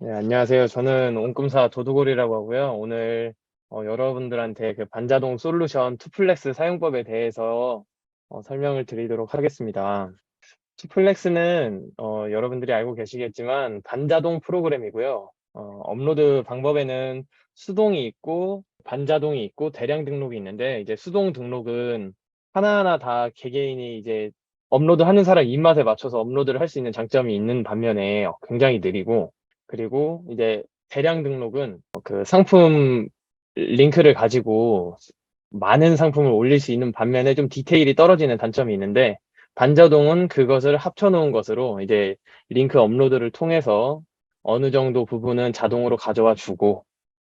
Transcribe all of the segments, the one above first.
네, 안녕하세요. 저는 온금사 도두골이라고 하고요. 오늘 여러분들한테 그 반자동 솔루션 투플렉스 사용법에 대해서 설명을 드리도록 하겠습니다. 투플렉스는 여러분들이 알고 계시겠지만 반자동 프로그램이고요. 업로드 방법에는 수동이 있고 반자동이 있고 대량 등록이 있는데 이제 수동 등록은 하나하나 다 개개인이 이제 업로드하는 사람 입맛에 맞춰서 업로드를 할 수 있는 장점이 있는 반면에 굉장히 느리고, 그리고 이제 대량 등록은 그 상품 링크를 가지고 많은 상품을 올릴 수 있는 반면에 좀 디테일이 떨어지는 단점이 있는데, 반자동은 그것을 합쳐놓은 것으로 이제 링크 업로드를 통해서 어느 정도 부분은 자동으로 가져와 주고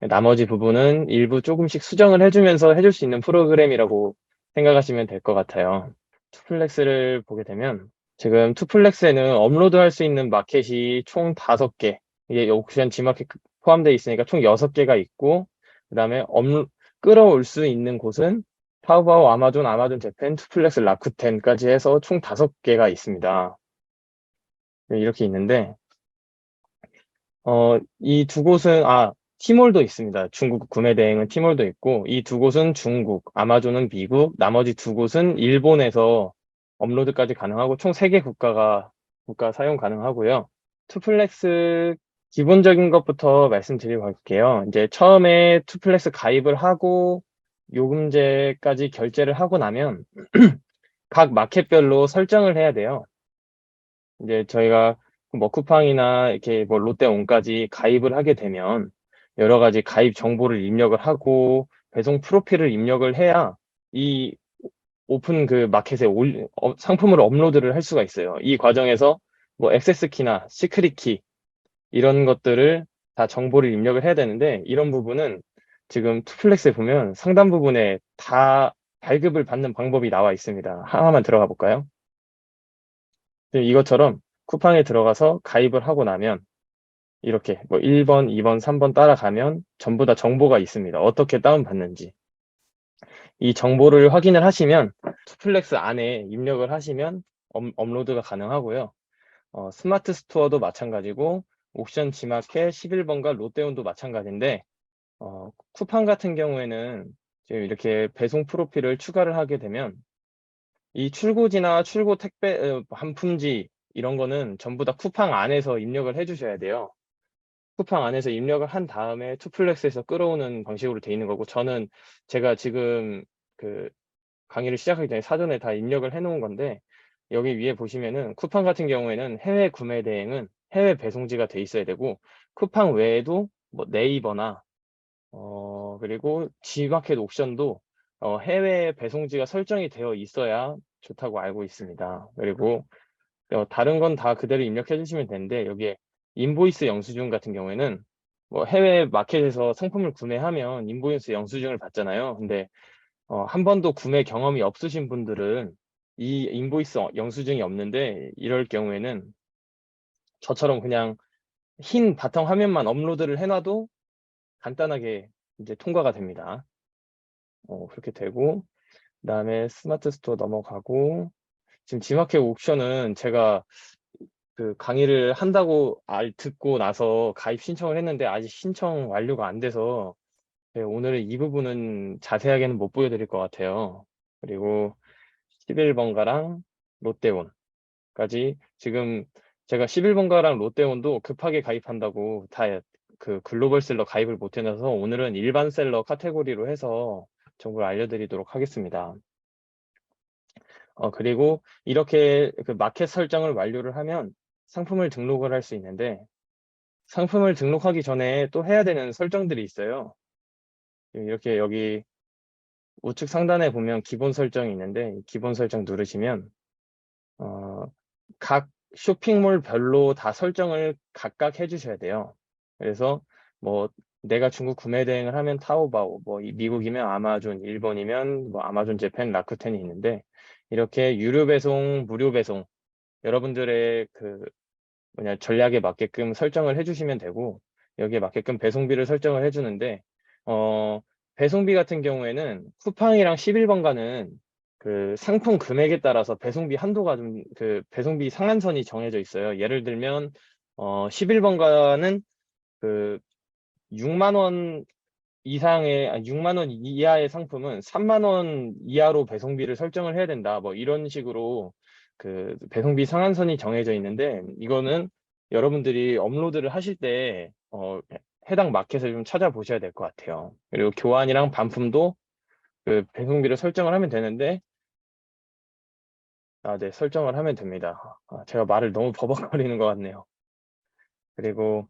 나머지 부분은 일부 조금씩 수정을 해주면서 해줄 수 있는 프로그램이라고 생각하시면 될 것 같아요. 투플렉스를 보게 되면 지금 투플렉스에는 업로드할 수 있는 마켓이 총 5개, 이게 옥션 G마켓 포함되어 있으니까 총 6개가 있고, 그 다음에 끌어올 수 있는 곳은 타오바오, 아마존, 아마존 재팬, 투플렉스, 라쿠텐까지 해서 총 5개가 있습니다. 이렇게 있는데 이 두 곳은 티몰도 있습니다. 중국 구매 대행은 티몰도 있고, 이 두 곳은 중국, 아마존은 미국, 나머지 두 곳은 일본에서 업로드까지 가능하고 총 3개 국가 사용 가능하고요. 투플렉스 기본적인 것부터 말씀드리고 갈게요. 이제 처음에 투플렉스 가입을 하고 요금제까지 결제를 하고 나면 각 마켓별로 설정을 해야 돼요. 이제 저희가 뭐 쿠팡이나 이렇게 뭐 롯데온까지 가입을 하게 되면 여러 가지 가입 정보를 입력을 하고 배송 프로필을 입력을 해야 이 오픈 그 마켓에 상품을 업로드를 할 수가 있어요. 이 과정에서 뭐 액세스 키나 시크릿 키 이런 것들을 다 정보를 입력을 해야 되는데, 이런 부분은 지금 투플렉스에 보면 상단 부분에 다 발급을 받는 방법이 나와 있습니다. 하나만 들어가 볼까요? 이것처럼 쿠팡에 들어가서 가입을 하고 나면 이렇게 뭐 1번, 2번, 3번 따라가면 전부 다 정보가 있습니다. 어떻게 다운받는지. 이 정보를 확인을 하시면 투플렉스 안에 입력을 하시면 업로드가 가능하고요. 스마트 스토어도 마찬가지고 옥션 G마켓 11번가 롯데온도 마찬가지인데, 쿠팡 같은 경우에는 지금 이렇게 배송 프로필을 추가를 하게 되면 이 출고지나 출고 택배 반품지 이런 거는 전부 다 쿠팡 안에서 입력을 해주셔야 돼요. 쿠팡 안에서 입력을 한 다음에 투플렉스에서 끌어오는 방식으로 돼 있는 거고, 저는 제가 지금 그 강의를 시작하기 전에 사전에 다 입력을 해놓은 건데, 여기 위에 보시면은 쿠팡 같은 경우에는 해외 구매 대행은 해외 배송지가 돼 있어야 되고, 쿠팡 외에도 뭐 네이버나 그리고 G마켓 옥션도 해외 배송지가 설정이 되어 있어야 좋다고 알고 있습니다. 그리고 다른 건 다 그대로 입력해 주시면 되는데, 여기에 인보이스 영수증 같은 경우에는 뭐 해외 마켓에서 상품을 구매하면 인보이스 영수증을 받잖아요. 근데 한 번도 구매 경험이 없으신 분들은 이 인보이스 영수증이 없는데, 이럴 경우에는 저처럼 그냥 흰 바탕 화면만 업로드를 해놔도 간단하게 이제 통과가 됩니다. 그렇게 되고, 그다음에 스마트 스토어 넘어가고, 지금 G마켓 옥션은 제가 그 강의를 한다고 듣고 나서 가입 신청을 했는데 아직 신청 완료가 안 돼서, 네, 오늘은 이 부분은 자세하게는 못 보여드릴 것 같아요. 그리고 11번가랑 롯데온까지, 지금 제가 11번가랑 롯데온도 급하게 가입한다고 다 그 글로벌 셀러 가입을 못 해놔서 오늘은 일반 셀러 카테고리로 해서 정보를 알려드리도록 하겠습니다. 그리고 이렇게 그 마켓 설정을 완료를 하면 상품을 등록을 할 수 있는데, 상품을 등록하기 전에 또 해야 되는 설정들이 있어요. 이렇게 여기 우측 상단에 보면 기본 설정이 있는데, 이 기본 설정 누르시면 어, 각 쇼핑몰별로 다 설정을 각각 해주셔야 돼요. 그래서 뭐 내가 중국 구매 대행을 하면 타오바오, 뭐 미국이면 아마존, 일본이면 뭐 아마존 재팬, 라쿠텐이 있는데, 이렇게 유료 배송, 무료 배송 여러분들의 그 전략에 맞게끔 설정을 해주시면 되고, 여기에 맞게끔 배송비를 설정을 해주는데, 어, 배송비 같은 경우에는 쿠팡이랑 11번가는 그 상품 금액에 따라서 배송비 한도가 배송비 상한선이 정해져 있어요. 예를 들면 11번가는 그 6만 원 이상의, 6만 원 이하의 상품은 3만 원 이하로 배송비를 설정을 해야 된다. 뭐 이런 식으로 그 배송비 상한선이 정해져 있는데, 이거는 여러분들이 업로드를 하실 때 해당 마켓을 좀 찾아보셔야 될 것 같아요. 그리고 교환이랑 반품도 그 배송비를 설정을 하면 되는데, 네, 설정을 하면 됩니다. 제가 말을 너무 버벅거리는 것 같네요. 그리고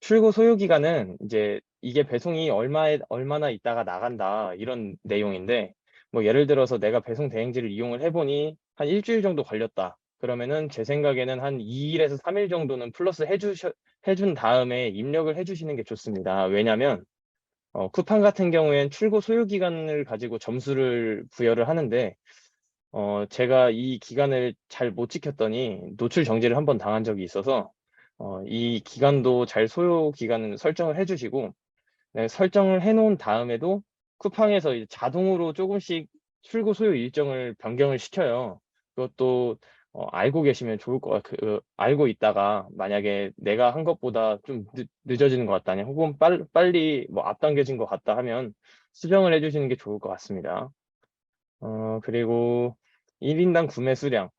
출고 소요 기간은 이제 이게 배송이 얼마나 있다가 나간다 이런 내용인데, 뭐 예를 들어서 내가 배송 대행지를 이용을 해보니 한 일주일 정도 걸렸다. 그러면은 제 생각에는 한 2일에서 3일 정도는 플러스 해준 다음에 입력을 해주시는 게 좋습니다. 왜냐면 쿠팡 같은 경우엔 출고 소요 기간을 가지고 점수를 부여를 하는데, 제가 이 기간을 잘 못 지켰더니 노출 정지를 한번 당한 적이 있어서, 이 기간도 잘 소요 기간을 설정을 해주시고, 네, 설정을 해놓은 다음에도 쿠팡에서 이제 자동으로 조금씩 출고 소요 일정을 변경을 시켜요. 그것도 알고 계시면 좋을 알고 있다가 만약에 내가 한 것보다 좀 늦어지는 것 같다니, 혹은 빨리 뭐 앞당겨진 것 같다 하면 수정을 해주시는 게 좋을 것 같습니다. 그리고 1인당 구매 수량.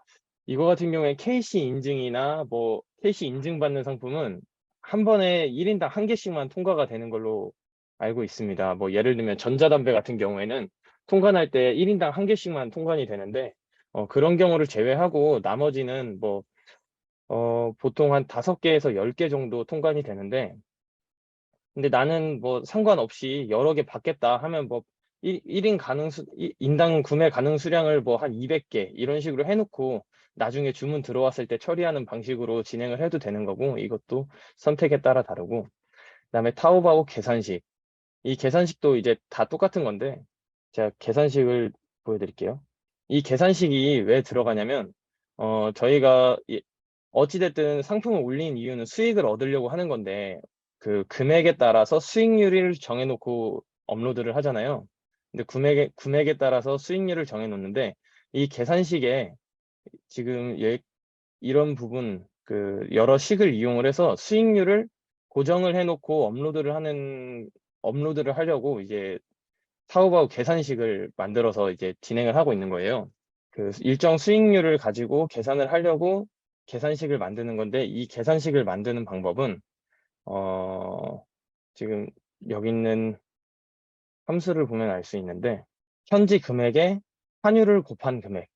이거 같은 경우에 KC 인증이나 뭐 KC 인증받는 상품은 한 번에 1인당 한 개씩만 통과가 되는 걸로 알고 있습니다. 뭐 예를 들면 전자담배 같은 경우에는 통관할 때 1인당 한 개씩만 통관이 되는데, 그런 경우를 제외하고 나머지는 뭐 보통 한 5개에서 10개 정도 통관이 되는데, 근데 나는 뭐 상관없이 여러 개 받겠다 하면 뭐 인당 구매 가능 수량을 뭐 한 200개 이런 식으로 해놓고 나중에 주문 들어왔을 때 처리하는 방식으로 진행을 해도 되는 거고, 이것도 선택에 따라 다르고. 그다음에 타오바오 계산식. 이 계산식도 이제 다 똑같은 건데, 제가 계산식을 보여드릴게요. 이 계산식이 왜 들어가냐면, 저희가 어찌됐든 상품을 올린 이유는 수익을 얻으려고 하는 건데, 그 금액에 따라서 수익률을 정해놓고 업로드를 하잖아요. 근데 금액에 따라서 수익률을 정해놓는데, 이 계산식에 지금 이런 부분, 그 여러 식을 이용을 해서 수익률을 고정을 해놓고 업로드를 하려고 이제 타오바오 계산식을 만들어서 이제 진행을 하고 있는 거예요. 그 일정 수익률을 가지고 계산을 하려고 계산식을 만드는 건데, 이 계산식을 만드는 방법은 어, 지금 여기 있는 함수를 보면 알 수 있는데, 현지 금액에 환율을 곱한 금액.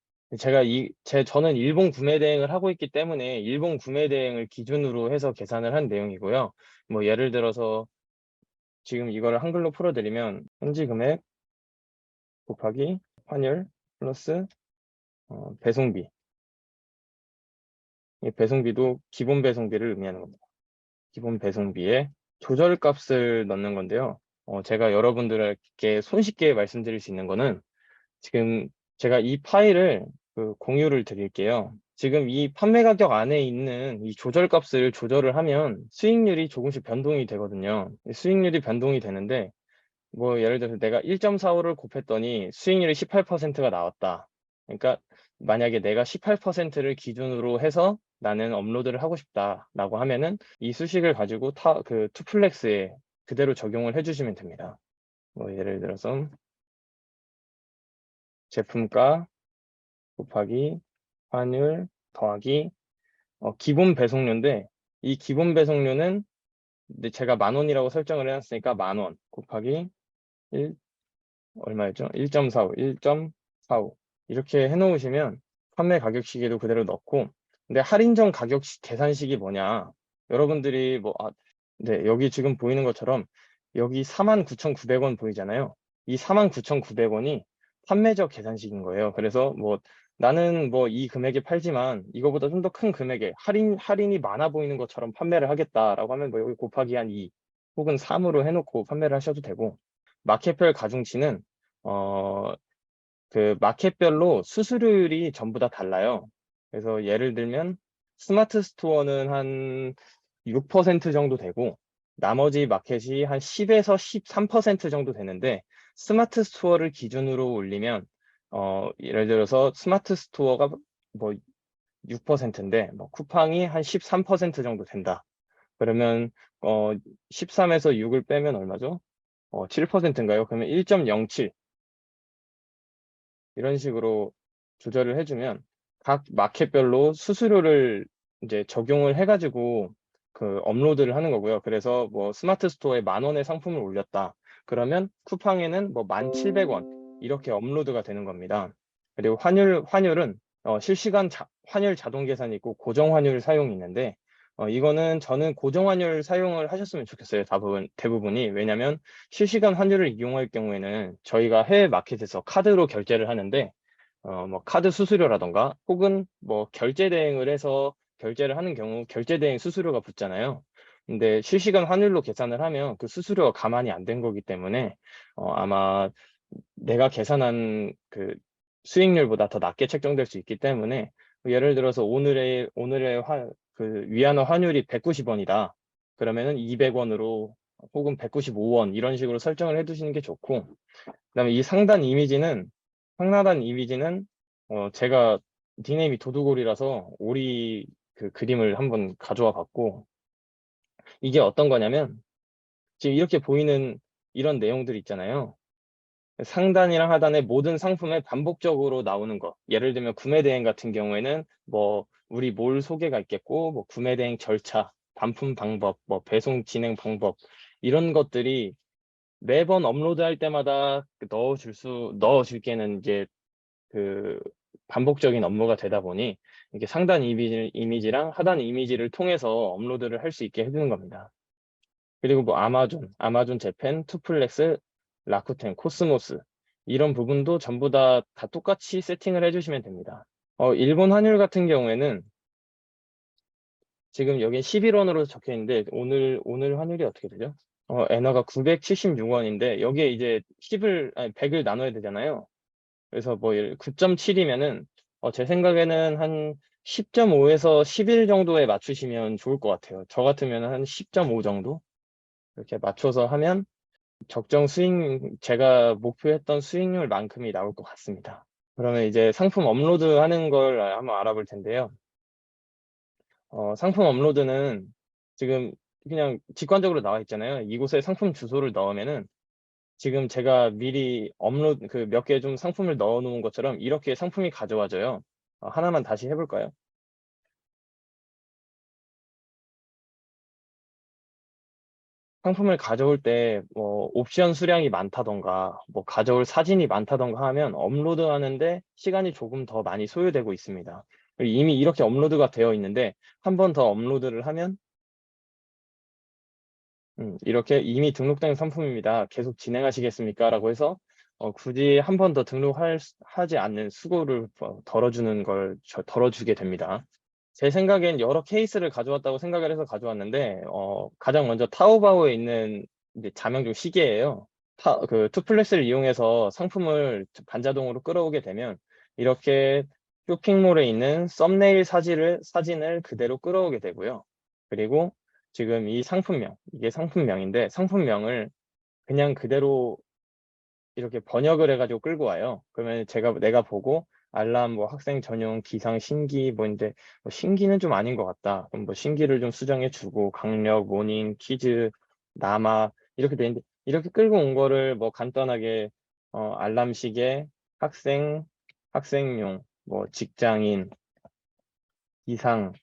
저는 일본 구매 대행을 하고 있기 때문에 일본 구매 대행을 기준으로 해서 계산을 한 내용이고요. 뭐 예를 들어서 지금 이거를 한글로 풀어드리면, 현지 금액 곱하기 환율 플러스 배송비. 이 배송비도 기본 배송비를 의미하는 겁니다. 기본 배송비에 조절값을 넣는 건데요. 제가 여러분들에게 손쉽게 말씀드릴 수 있는 거는, 지금 제가 이 파일을 그 공유를 드릴게요. 지금 이 판매 가격 안에 있는 이 조절값을 조절을 하면 수익률이 조금씩 변동이 되거든요. 수익률이 변동이 되는데, 뭐 예를 들어서 내가 1.45를 곱했더니 수익률이 18%가 나왔다. 그러니까 만약에 내가 18%를 기준으로 해서 나는 업로드를 하고 싶다라고 하면은 이 수식을 가지고 그 투플렉스에 그대로 적용을 해주시면 됩니다. 뭐 예를 들어서 제품가 곱하기 환율 더하기 기본 배송료인데, 이 기본 배송료는 근데 제가 10,000원이라고 설정을 해놨으니까 10,000원 곱하기 1 얼마였죠? 1.45, 1.45 이렇게 해놓으시면 판매 가격 시기도 그대로 넣고. 근데 할인전 가격 계산식이 뭐냐? 여러분들이 네, 여기 지금 보이는 것처럼 여기 49,900원 보이잖아요. 이 49,900원이 판매적 계산식인 거예요. 그래서 뭐 나는 뭐 이 금액에 팔지만 이거보다 좀 더 큰 금액에 할인이 많아 보이는 것처럼 판매를 하겠다라고 하면 뭐 여기 곱하기 한 2 혹은 3으로 해놓고 판매를 하셔도 되고, 마켓별 가중치는 어, 그 마켓별로 수수료율이 전부 다 달라요. 그래서 예를 들면 스마트 스토어는 한 6% 정도 되고, 나머지 마켓이 한 10에서 13% 정도 되는데, 스마트 스토어를 기준으로 올리면 예를 들어서 스마트 스토어가 뭐 6%인데 뭐 쿠팡이 한 13% 정도 된다. 그러면 13에서 6을 빼면 얼마죠? 7%인가요? 그러면 1.07 이런 식으로 조절을 해주면 각 마켓별로 수수료를 이제 적용을 해가지고 그 업로드를 하는 거고요. 그래서 뭐 스마트 스토어에 10,000원의 상품을 올렸다. 그러면 쿠팡에는 뭐 1,700원 이렇게 업로드가 되는 겁니다. 그리고 환율은 실시간 환율 자동 계산이 있고 고정 환율 사용이 있는데 이거는 저는 고정 환율 사용을 하셨으면 좋겠어요. 대부분이. 왜냐면 실시간 환율을 이용할 경우에는 저희가 해외 마켓에서 카드로 결제를 하는데 뭐 카드 수수료라던가 혹은 뭐 결제 대행을 해서 결제를 하는 경우 결제 대행 수수료가 붙잖아요. 근데 실시간 환율로 계산을 하면 그 수수료가 가만히 안 된 거기 때문에 아마 내가 계산한 그 수익률보다 더 낮게 책정될 수 있기 때문에 예를 들어서 오늘의 그 위안화 환율이 190원이다. 그러면은 200원으로 혹은 195원 이런 식으로 설정을 해두시는 게 좋고, 그다음에 이 상단 이미지는 제가 닉네임이 도두골이라서 오리 그 그림을 한번 가져와 봤고, 이게 어떤 거냐면 지금 이렇게 보이는 이런 내용들 있잖아요. 상단이랑 하단에 모든 상품에 반복적으로 나오는 것. 예를 들면 구매 대행 같은 경우에는 뭐 우리 몰 소개가 있겠고, 뭐 구매 대행 절차, 반품 방법, 뭐 배송 진행 방법 이런 것들이 매번 업로드할 때마다 넣어줄게는 이제 그 반복적인 업무가 되다 보니 이렇게 상단 이미지랑 하단 이미지를 통해서 업로드를 할 수 있게 해주는 겁니다. 그리고 뭐 아마존 재팬, 투플렉스, 라쿠텐, 코스모스 이런 부분도 전부 다 똑같이 세팅을 해주시면 됩니다. 일본 환율 같은 경우에는 지금 여기 11원으로 적혀 있는데 오늘 환율이 어떻게 되죠? 엔화가 976원인데 여기에 이제 100을 나눠야 되잖아요. 그래서 뭐 9.7이면은 제 생각에는 한 10.5에서 11 정도에 맞추시면 좋을 것 같아요. 저 같으면 한 10.5 정도 이렇게 맞춰서 하면 제가 목표했던 수익률만큼이 나올 것 같습니다. 그러면 이제 상품 업로드 하는 걸 한번 알아볼 텐데요. 상품 업로드는 지금 그냥 직관적으로 나와 있잖아요. 이곳에 상품 주소를 넣으면은 지금 제가 미리 업로드 그 몇 개 좀 상품을 넣어 놓은 것처럼 이렇게 상품이 가져와져요. 하나만 다시 해볼까요? 상품을 가져올 때 뭐 옵션 수량이 많다던가 뭐 가져올 사진이 많다던가 하면 업로드 하는데 시간이 조금 더 많이 소요되고 있습니다. 그리고 이미 이렇게 업로드가 되어 있는데 한 번 더 업로드를 하면 이렇게 이미 등록된 상품입니다. 계속 진행하시겠습니까? 라고 해서 굳이 한 번 더 하지 않는 수고를 덜어주게 됩니다. 제 생각엔 여러 케이스를 가져왔다고 생각을 해서 가져왔는데 가장 먼저 타오바오에 있는 이제 자명종 시계예요. 그 투플렉스를 이용해서 상품을 반자동으로 끌어오게 되면 이렇게 쇼핑몰에 있는 썸네일 사진을 그대로 끌어오게 되고요. 그리고 지금 이게 상품명인데 상품명을 그냥 그대로 이렇게 번역을 해가지고 끌고 와요. 그러면 내가 보고 알람 뭐 학생 전용 기상 신기 뭐인데 뭐 신기는 좀 아닌 것 같다. 그럼 뭐 신기를 좀 수정해주고 강력 모닝 퀴즈 남아 이렇게 돼 있는데 이렇게 끌고 온 거를 뭐 간단하게 알람 시계 학생 학생용 뭐 직장인 기상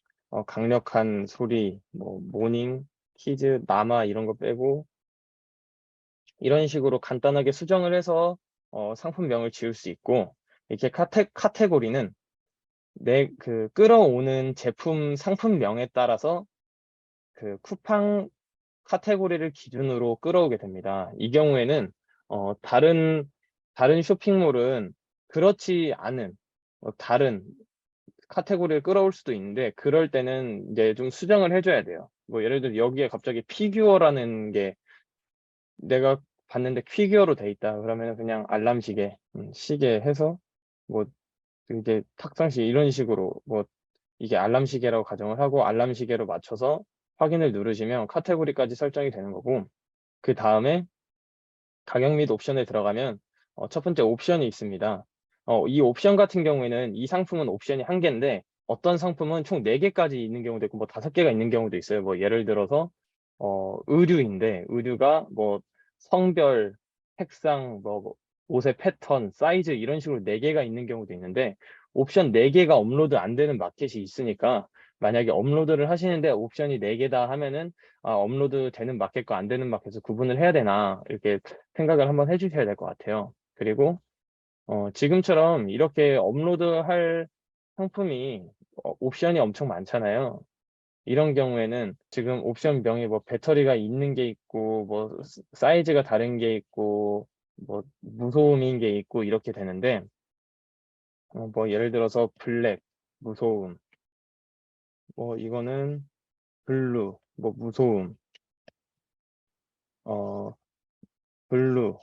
강력한 소리 뭐 모닝 퀴즈 남아 이런 거 빼고 이런 식으로 간단하게 수정을 해서 상품명을 지을 수 있고 이렇게 카테고리는 그 끌어오는 제품 상품명에 따라서 그 쿠팡 카테고리를 기준으로 끌어오게 됩니다. 이 경우에는 다른 쇼핑몰은 그렇지 않은 다른 카테고리를 끌어올 수도 있는데 그럴 때는 이제 좀 수정을 해줘야 돼요. 뭐 예를 들어 여기에 갑자기 피규어라는 게 내가 봤는데 피규어로 돼 있다. 그러면 그냥 알람 시계 해서 뭐 이제 탁상시 이런 식으로 뭐 이게 알람 시계라고 가정을 하고 알람 시계로 맞춰서 확인을 누르시면 카테고리까지 설정이 되는 거고 그 다음에 가격 및 옵션에 들어가면 첫 번째 옵션이 있습니다. 이 옵션 같은 경우에는 이 상품은 옵션이 한 개인데 어떤 상품은 총 4개까지 있는 경우도 있고 뭐 5개가 있는 경우도 있어요. 뭐 예를 들어서 의류인데, 의류가 뭐 성별, 색상, 뭐 옷의 패턴, 사이즈 이런 식으로 4개가 있는 경우도 있는데, 옵션 4개가 업로드 안 되는 마켓이 있으니까, 만약에 업로드를 하시는데 옵션이 4개다 하면은, 업로드 되는 마켓과 안 되는 마켓을 구분을 해야 되나, 이렇게 생각을 한번 해주셔야 될 것 같아요. 그리고, 지금처럼 이렇게 업로드할 상품이, 옵션이 엄청 많잖아요. 이런 경우에는 지금 옵션명에 뭐 배터리가 있는 게 있고, 뭐 사이즈가 다른 게 있고, 뭐 무소음인 게 있고 이렇게 되는데, 뭐 예를 들어서 블랙, 무소음, 뭐 이거는 블루, 뭐 무소음, 어 블루,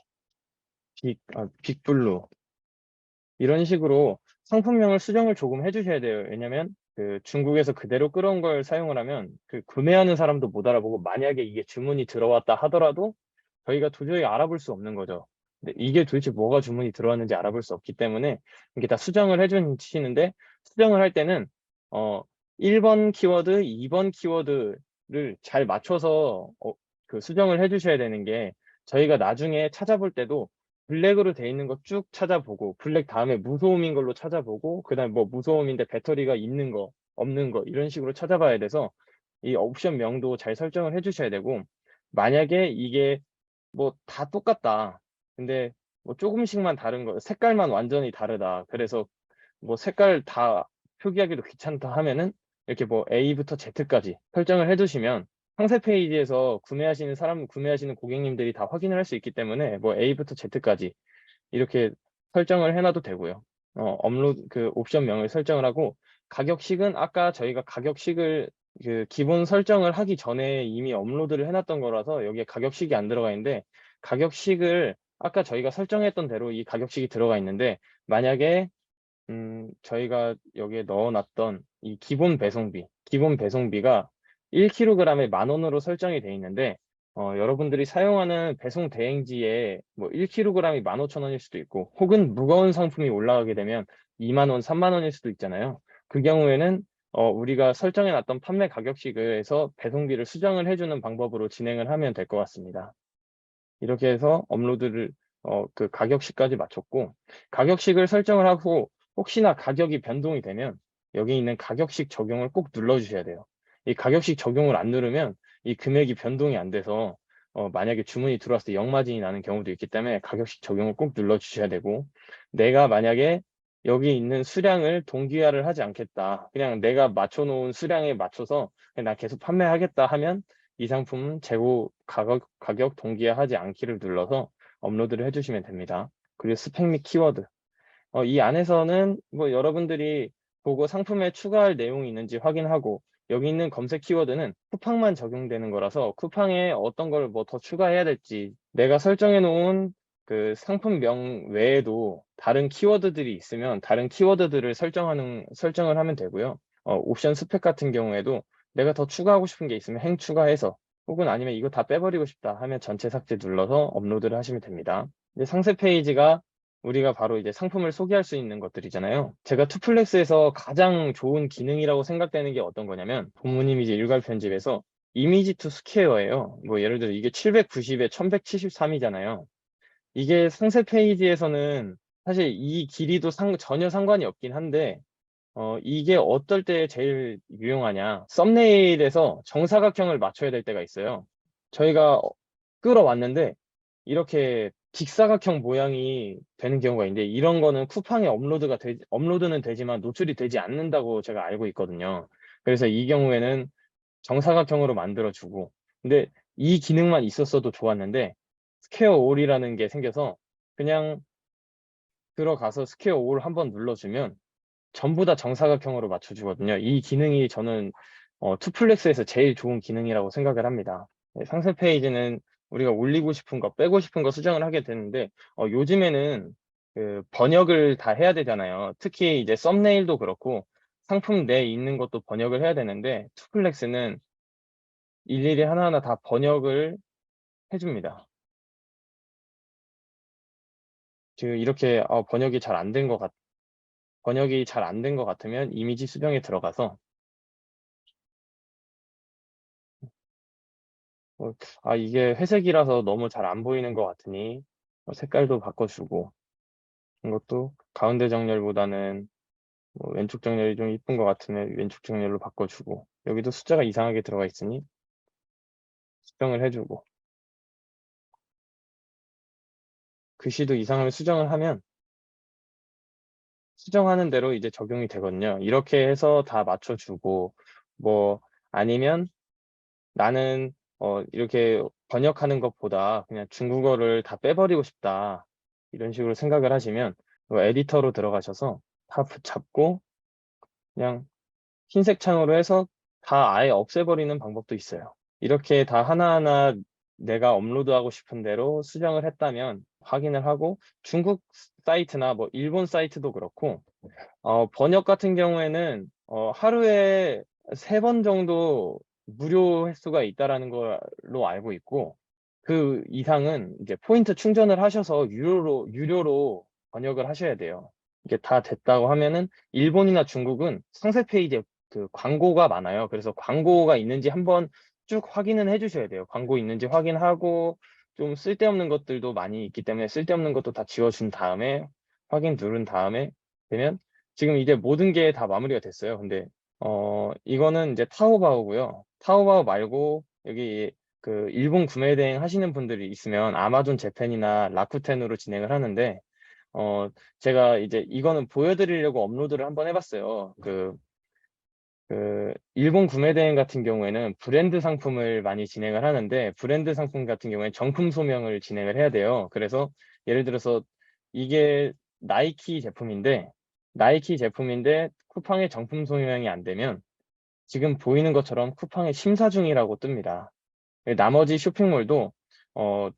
빅블루 이런 식으로 상품명을 수정을 조금 해주셔야 돼요. 왜냐면 그 중국에서 그대로 끌어온 걸 사용을 하면 그 구매하는 사람도 못 알아보고, 만약에 이게 주문이 들어왔다 하더라도 저희가 도저히 알아볼 수 없는 거죠. 근데 이게 도대체 뭐가 주문이 들어왔는지 알아볼 수 없기 때문에 이게 다 수정을 해주시는데, 수정을 할 때는 어 1번 키워드, 2번 키워드를 잘 맞춰서 그 수정을 해주셔야 되는 게, 저희가 나중에 찾아볼 때도 블랙으로 돼 있는 거 쭉 찾아보고, 블랙 다음에 무소음인 걸로 찾아보고, 그다음 뭐 무소음인데 배터리가 있는 거 없는 거 이런 식으로 찾아봐야 돼서, 이 옵션 명도 잘 설정을 해주셔야 되고, 만약에 이게 뭐 다 똑같다, 근데 뭐 조금씩만 다른 거, 색깔만 완전히 다르다, 그래서 뭐 색깔 다 표기하기도 귀찮다 하면은, 이렇게 뭐 A부터 Z까지 설정을 해두시면 상세 페이지에서 구매하시는 고객님들이 다 확인을 할 수 있기 때문에, 뭐 A부터 Z까지 이렇게 설정을 해놔도 되고요. 업로드 그 옵션명을 설정을 하고, 가격식은 아까 저희가 가격식을 그 기본 설정을 하기 전에 이미 업로드를 해놨던 거라서 여기에 가격식이 안 들어가 있는데, 가격식을 아까 저희가 설정했던 대로 이 가격식이 들어가 있는데, 만약에 저희가 여기에 넣어놨던 이 기본 배송비가 1kg에 10,000원으로 설정이 돼 있는데, 여러분들이 사용하는 배송 대행지에 뭐 1kg이 15,000원일 수도 있고, 혹은 무거운 상품이 올라가게 되면 2만 원, 3만 원일 수도 있잖아요. 그 경우에는 우리가 설정해놨던 판매 가격식에서 배송비를 수정을 해주는 방법으로 진행을 하면 될 것 같습니다. 이렇게 해서 업로드를 그 가격식까지 마쳤고, 가격식을 설정을 하고 혹시나 가격이 변동이 되면 여기 있는 가격식 적용을 꼭 눌러주셔야 돼요. 이 가격식 적용을 안 누르면 이 금액이 변동이 안 돼서 만약에 주문이 들어왔을 때 역마진이 나는 경우도 있기 때문에 가격식 적용을 꼭 눌러주셔야 되고, 내가 만약에 여기 있는 수량을 동기화를 하지 않겠다, 그냥 내가 맞춰놓은 수량에 맞춰서 그냥 나 계속 판매하겠다 하면, 이 상품 재고 가격 동기화하지 않기를 눌러서 업로드를 해주시면 됩니다. 그리고 스펙 및 키워드. 이 안에서는 뭐 여러분들이 보고 상품에 추가할 내용이 있는지 확인하고, 여기 있는 검색 키워드는 쿠팡만 적용되는 거라서 쿠팡에 어떤 걸 뭐 더 추가해야 될지, 내가 설정해 놓은 그 상품명 외에도 다른 키워드들이 있으면 다른 키워드들을 설정을 하면 되고요. 옵션 스펙 같은 경우에도 내가 더 추가하고 싶은 게 있으면 행 추가해서, 혹은 아니면 이거 다 빼버리고 싶다 하면 전체 삭제 눌러서 업로드를 하시면 됩니다. 이제 상세 페이지가 우리가 바로 이제 상품을 소개할 수 있는 것들이잖아요. 제가 투플렉스에서 가장 좋은 기능이라고 생각되는 게 어떤 거냐면, 본문 이미지 일괄 편집에서 이미지 투 스퀘어예요. 뭐 예를 들어 이게 790에 1173이잖아요. 이게 상세 페이지에서는 사실 이 길이도 전혀 상관이 없긴 한데, 이게 어떨 때 제일 유용하냐? 썸네일에서 정사각형을 맞춰야 될 때가 있어요. 저희가 끌어왔는데 이렇게 직사각형 모양이 되는 경우가 있는데, 이런 거는 쿠팡에 업로드는 되지만 노출이 되지 않는다고 제가 알고 있거든요. 그래서 이 경우에는 정사각형으로 만들어주고, 근데 이 기능만 있었어도 좋았는데 스퀘어 올이라는 게 생겨서, 그냥 들어가서 스퀘어 올 한번 눌러주면 전부 다 정사각형으로 맞춰주거든요. 이 기능이 저는 투플렉스에서 제일 좋은 기능이라고 생각을 합니다. 네, 상세 페이지는 우리가 올리고 싶은 거, 빼고 싶은 거 수정을 하게 되는데, 요즘에는 그 번역을 다 해야 되잖아요. 특히 이제 썸네일도 그렇고 상품 내에 있는 것도 번역을 해야 되는데, 투플렉스는 일일이 하나하나 다 번역을 해줍니다. 지금 이렇게 번역이 잘 안 된 것 같으면 이미지 수정에 들어가서 이게 회색이라서 너무 잘 안 보이는 것 같으니 색깔도 바꿔주고, 이것도 가운데 정렬보다는 뭐 왼쪽 정렬이 좀 이쁜 것 같으면 왼쪽 정렬로 바꿔주고, 여기도 숫자가 이상하게 들어가 있으니 수정을 해주고, 글씨도 이상하면 수정을 하면 수정하는 대로 이제 적용이 되거든요. 이렇게 해서 다 맞춰주고, 뭐 아니면 나는 이렇게 번역하는 것보다 그냥 중국어를 다 빼버리고 싶다, 이런 식으로 생각을 하시면 에디터로 들어가셔서 다 잡고 그냥 흰색 창으로 해서 다 아예 없애버리는 방법도 있어요. 이렇게 다 하나하나 내가 업로드하고 싶은 대로 수정을 했다면 확인을 하고, 중국 사이트나 뭐 일본 사이트도 그렇고 번역 같은 경우에는 하루에 3번 정도 무료 횟수가 있다라는 걸로 알고 있고, 그 이상은 이제 포인트 충전을 하셔서 유료로 번역을 하셔야 돼요. 이게 다 됐다고 하면은 일본이나 중국은 상세 페이지에 그 광고가 많아요. 그래서 광고가 있는지 한번 쭉 확인은 해주셔야 돼요. 광고 있는지 확인하고, 좀 쓸데없는 것들도 많이 있기 때문에 쓸데없는 것도 다 지워준 다음에 확인 누른 다음에 되면, 지금 이제 모든 게 다 마무리가 됐어요. 근데 이거는 이제 타오바오고요. 타오바오 말고 여기 그 일본 구매 대행 하시는 분들이 있으면 아마존 재팬이나 라쿠텐으로 진행을 하는데, 제가 이제 이거는 보여드리려고 업로드를 한번 해봤어요. 그 일본 구매 대행 같은 경우에는 브랜드 상품을 많이 진행을 하는데, 브랜드 상품 같은 경우에는 정품 소명을 진행을 해야 돼요. 그래서 예를 들어서 이게 나이키 제품인데 쿠팡에 정품 소명이 안 되면 지금 보이는 것처럼 쿠팡에 심사 중이라고 뜹니다. 나머지 쇼핑몰도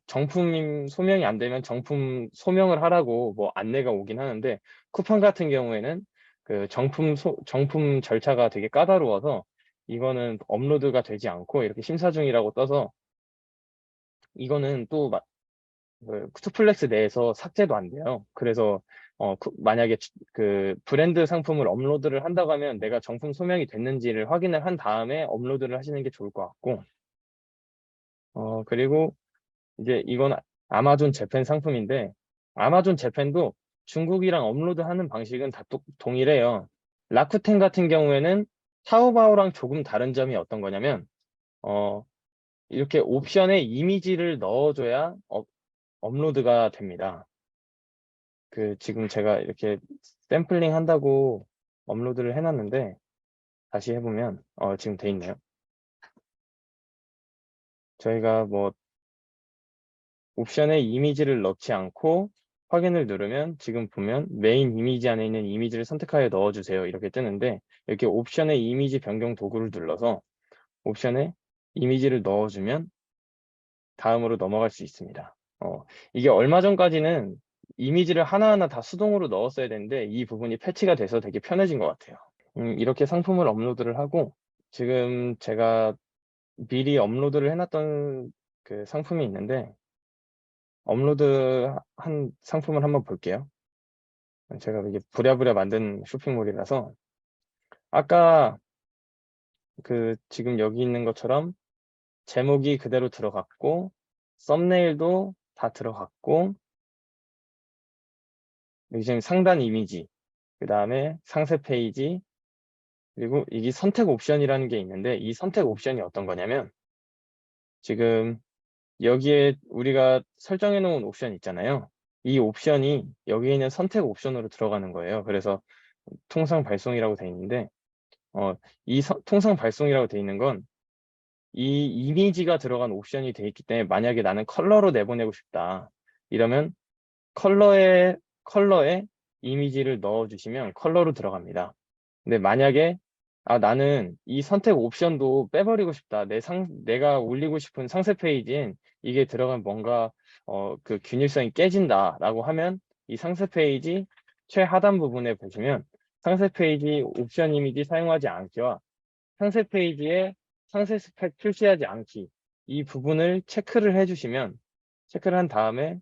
정품 소명이 안 되면 정품 소명을 하라고 뭐 안내가 오긴 하는데, 쿠팡 같은 경우에는 그 정품 절차가 되게 까다로워서 이거는 업로드가 되지 않고 이렇게 심사 중이라고 떠서, 이거는 또 그 투플렉스 내에서 삭제도 안 돼요. 그래서 만약에 그 브랜드 상품을 업로드를 한다고 하면 내가 정품 소명이 됐는지를 확인을 한 다음에 업로드를 하시는 게 좋을 것 같고, 그리고 이제 이건 아마존 재팬 상품인데, 아마존 재팬도 중국이랑 업로드하는 방식은 다 동일해요. 라쿠텐 같은 경우에는 타오바오랑 조금 다른 점이 어떤 거냐면, 어, 이렇게 옵션에 이미지를 넣어줘야 업로드가 됩니다. 지금 제가 이렇게 샘플링 한다고 업로드를 해놨는데, 다시 해보면 지금 돼 있네요. 저희가 뭐 옵션에 이미지를 넣지 않고 확인을 누르면 지금 보면 메인 이미지 안에 있는 이미지를 선택하여 넣어주세요, 이렇게 뜨는데, 이렇게 옵션에 이미지 변경 도구를 눌러서 옵션에 이미지를 넣어주면 다음으로 넘어갈 수 있습니다. 이게 얼마 전까지는 이미지를 하나하나 다 수동으로 넣었어야 되는데 이 부분이 패치가 돼서 되게 편해진 것 같아요. 이렇게 상품을 업로드를 하고, 지금 제가 미리 업로드를 해놨던 그 상품이 있는데, 업로드 한 상품을 한번 볼게요. 제가 이게 부랴부랴 만든 쇼핑몰이라서, 아까 지금 여기 있는 것처럼 제목이 그대로 들어갔고, 썸네일도 다 들어갔고, 여기 지금 상단 이미지, 그 다음에 상세 페이지, 그리고 이게 선택 옵션이라는 게 있는데, 이 선택 옵션이 어떤 거냐면, 지금 여기에 우리가 설정해 놓은 옵션 있잖아요. 이 옵션이 여기 있는 선택 옵션으로 들어가는 거예요. 그래서 통상 발송이라고 돼 있는데, 통상 발송이라고 돼 있는 건 이 이미지가 들어간 옵션이 돼 있기 때문에, 만약에 나는 컬러로 내보내고 싶다, 이러면 컬러에 이미지를 넣어주시면 컬러로 들어갑니다. 근데 만약에 나는 이 선택 옵션도 빼버리고 싶다, 내가 올리고 싶은 상세 페이지엔 이게 들어가면 뭔가 그 균일성이 깨진다라고 하면, 이 상세 페이지 최하단 부분에 보시면 상세 페이지 옵션 이미지 사용하지 않기와 상세 페이지에 상세 스펙 표시하지 않기, 이 부분을 체크를 한 다음에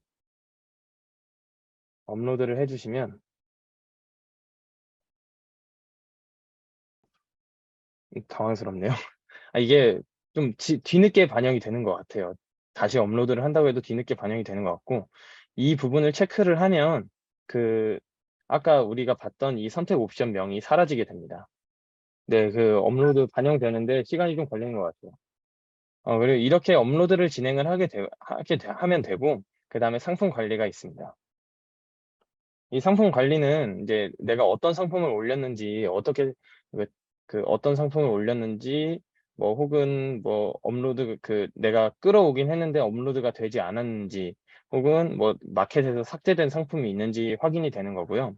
업로드를 해주시면, 당황스럽네요. 이게 좀 뒤늦게 반영이 되는 것 같아요. 다시 업로드를 한다고 해도 뒤늦게 반영이 되는 것 같고, 이 부분을 체크를 하면 그 아까 우리가 봤던 이 선택 옵션 명이 사라지게 됩니다. 네, 그 업로드 반영되는데 시간이 좀 걸리는 것 같아요. 그리고 이렇게 업로드를 진행을 하면 되고, 그 다음에 상품 관리가 있습니다. 이 상품 관리는 이제 내가 어떤 상품을 올렸는지, 그, 어떤 상품을 올렸는지, 뭐, 혹은 뭐, 내가 끌어오긴 했는데 업로드가 되지 않았는지, 혹은 뭐, 마켓에서 삭제된 상품이 있는지 확인이 되는 거고요.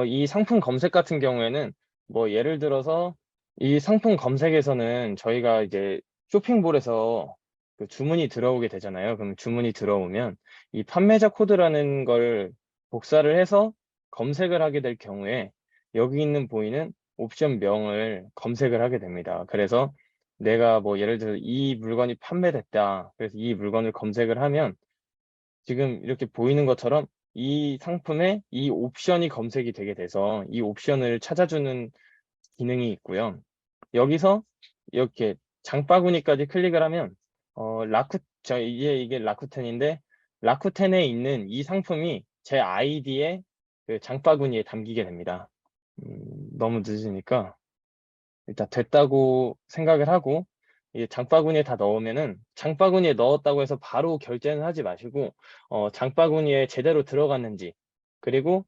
이 상품 검색 같은 경우에는, 뭐, 예를 들어서 이 상품 검색에서는 저희가 이제 쇼핑몰에서 그 주문이 들어오게 되잖아요. 그럼 주문이 들어오면 이 판매자 코드라는 걸 복사를 해서 검색을 하게 될 경우에 여기 있는 보이는 옵션 명을 검색을 하게 됩니다. 그래서 내가 뭐 예를 들어 이 물건이 판매됐다. 그래서 이 물건을 검색을 하면 지금 이렇게 보이는 것처럼 이 상품에 이 옵션이 검색이 되게 돼서 이 옵션을 찾아주는 기능이 있고요. 여기서 이렇게 장바구니까지 클릭을 하면 이게 라쿠텐인데 라쿠텐에 있는 이 상품이 제 아이디에 그 장바구니에 담기게 됩니다. 너무 늦으니까 일단 됐다고 생각을 하고 이게 장바구니에 다 넣으면은 장바구니에 넣었다고 해서 바로 결제는 하지 마시고 장바구니에 제대로 들어갔는지 그리고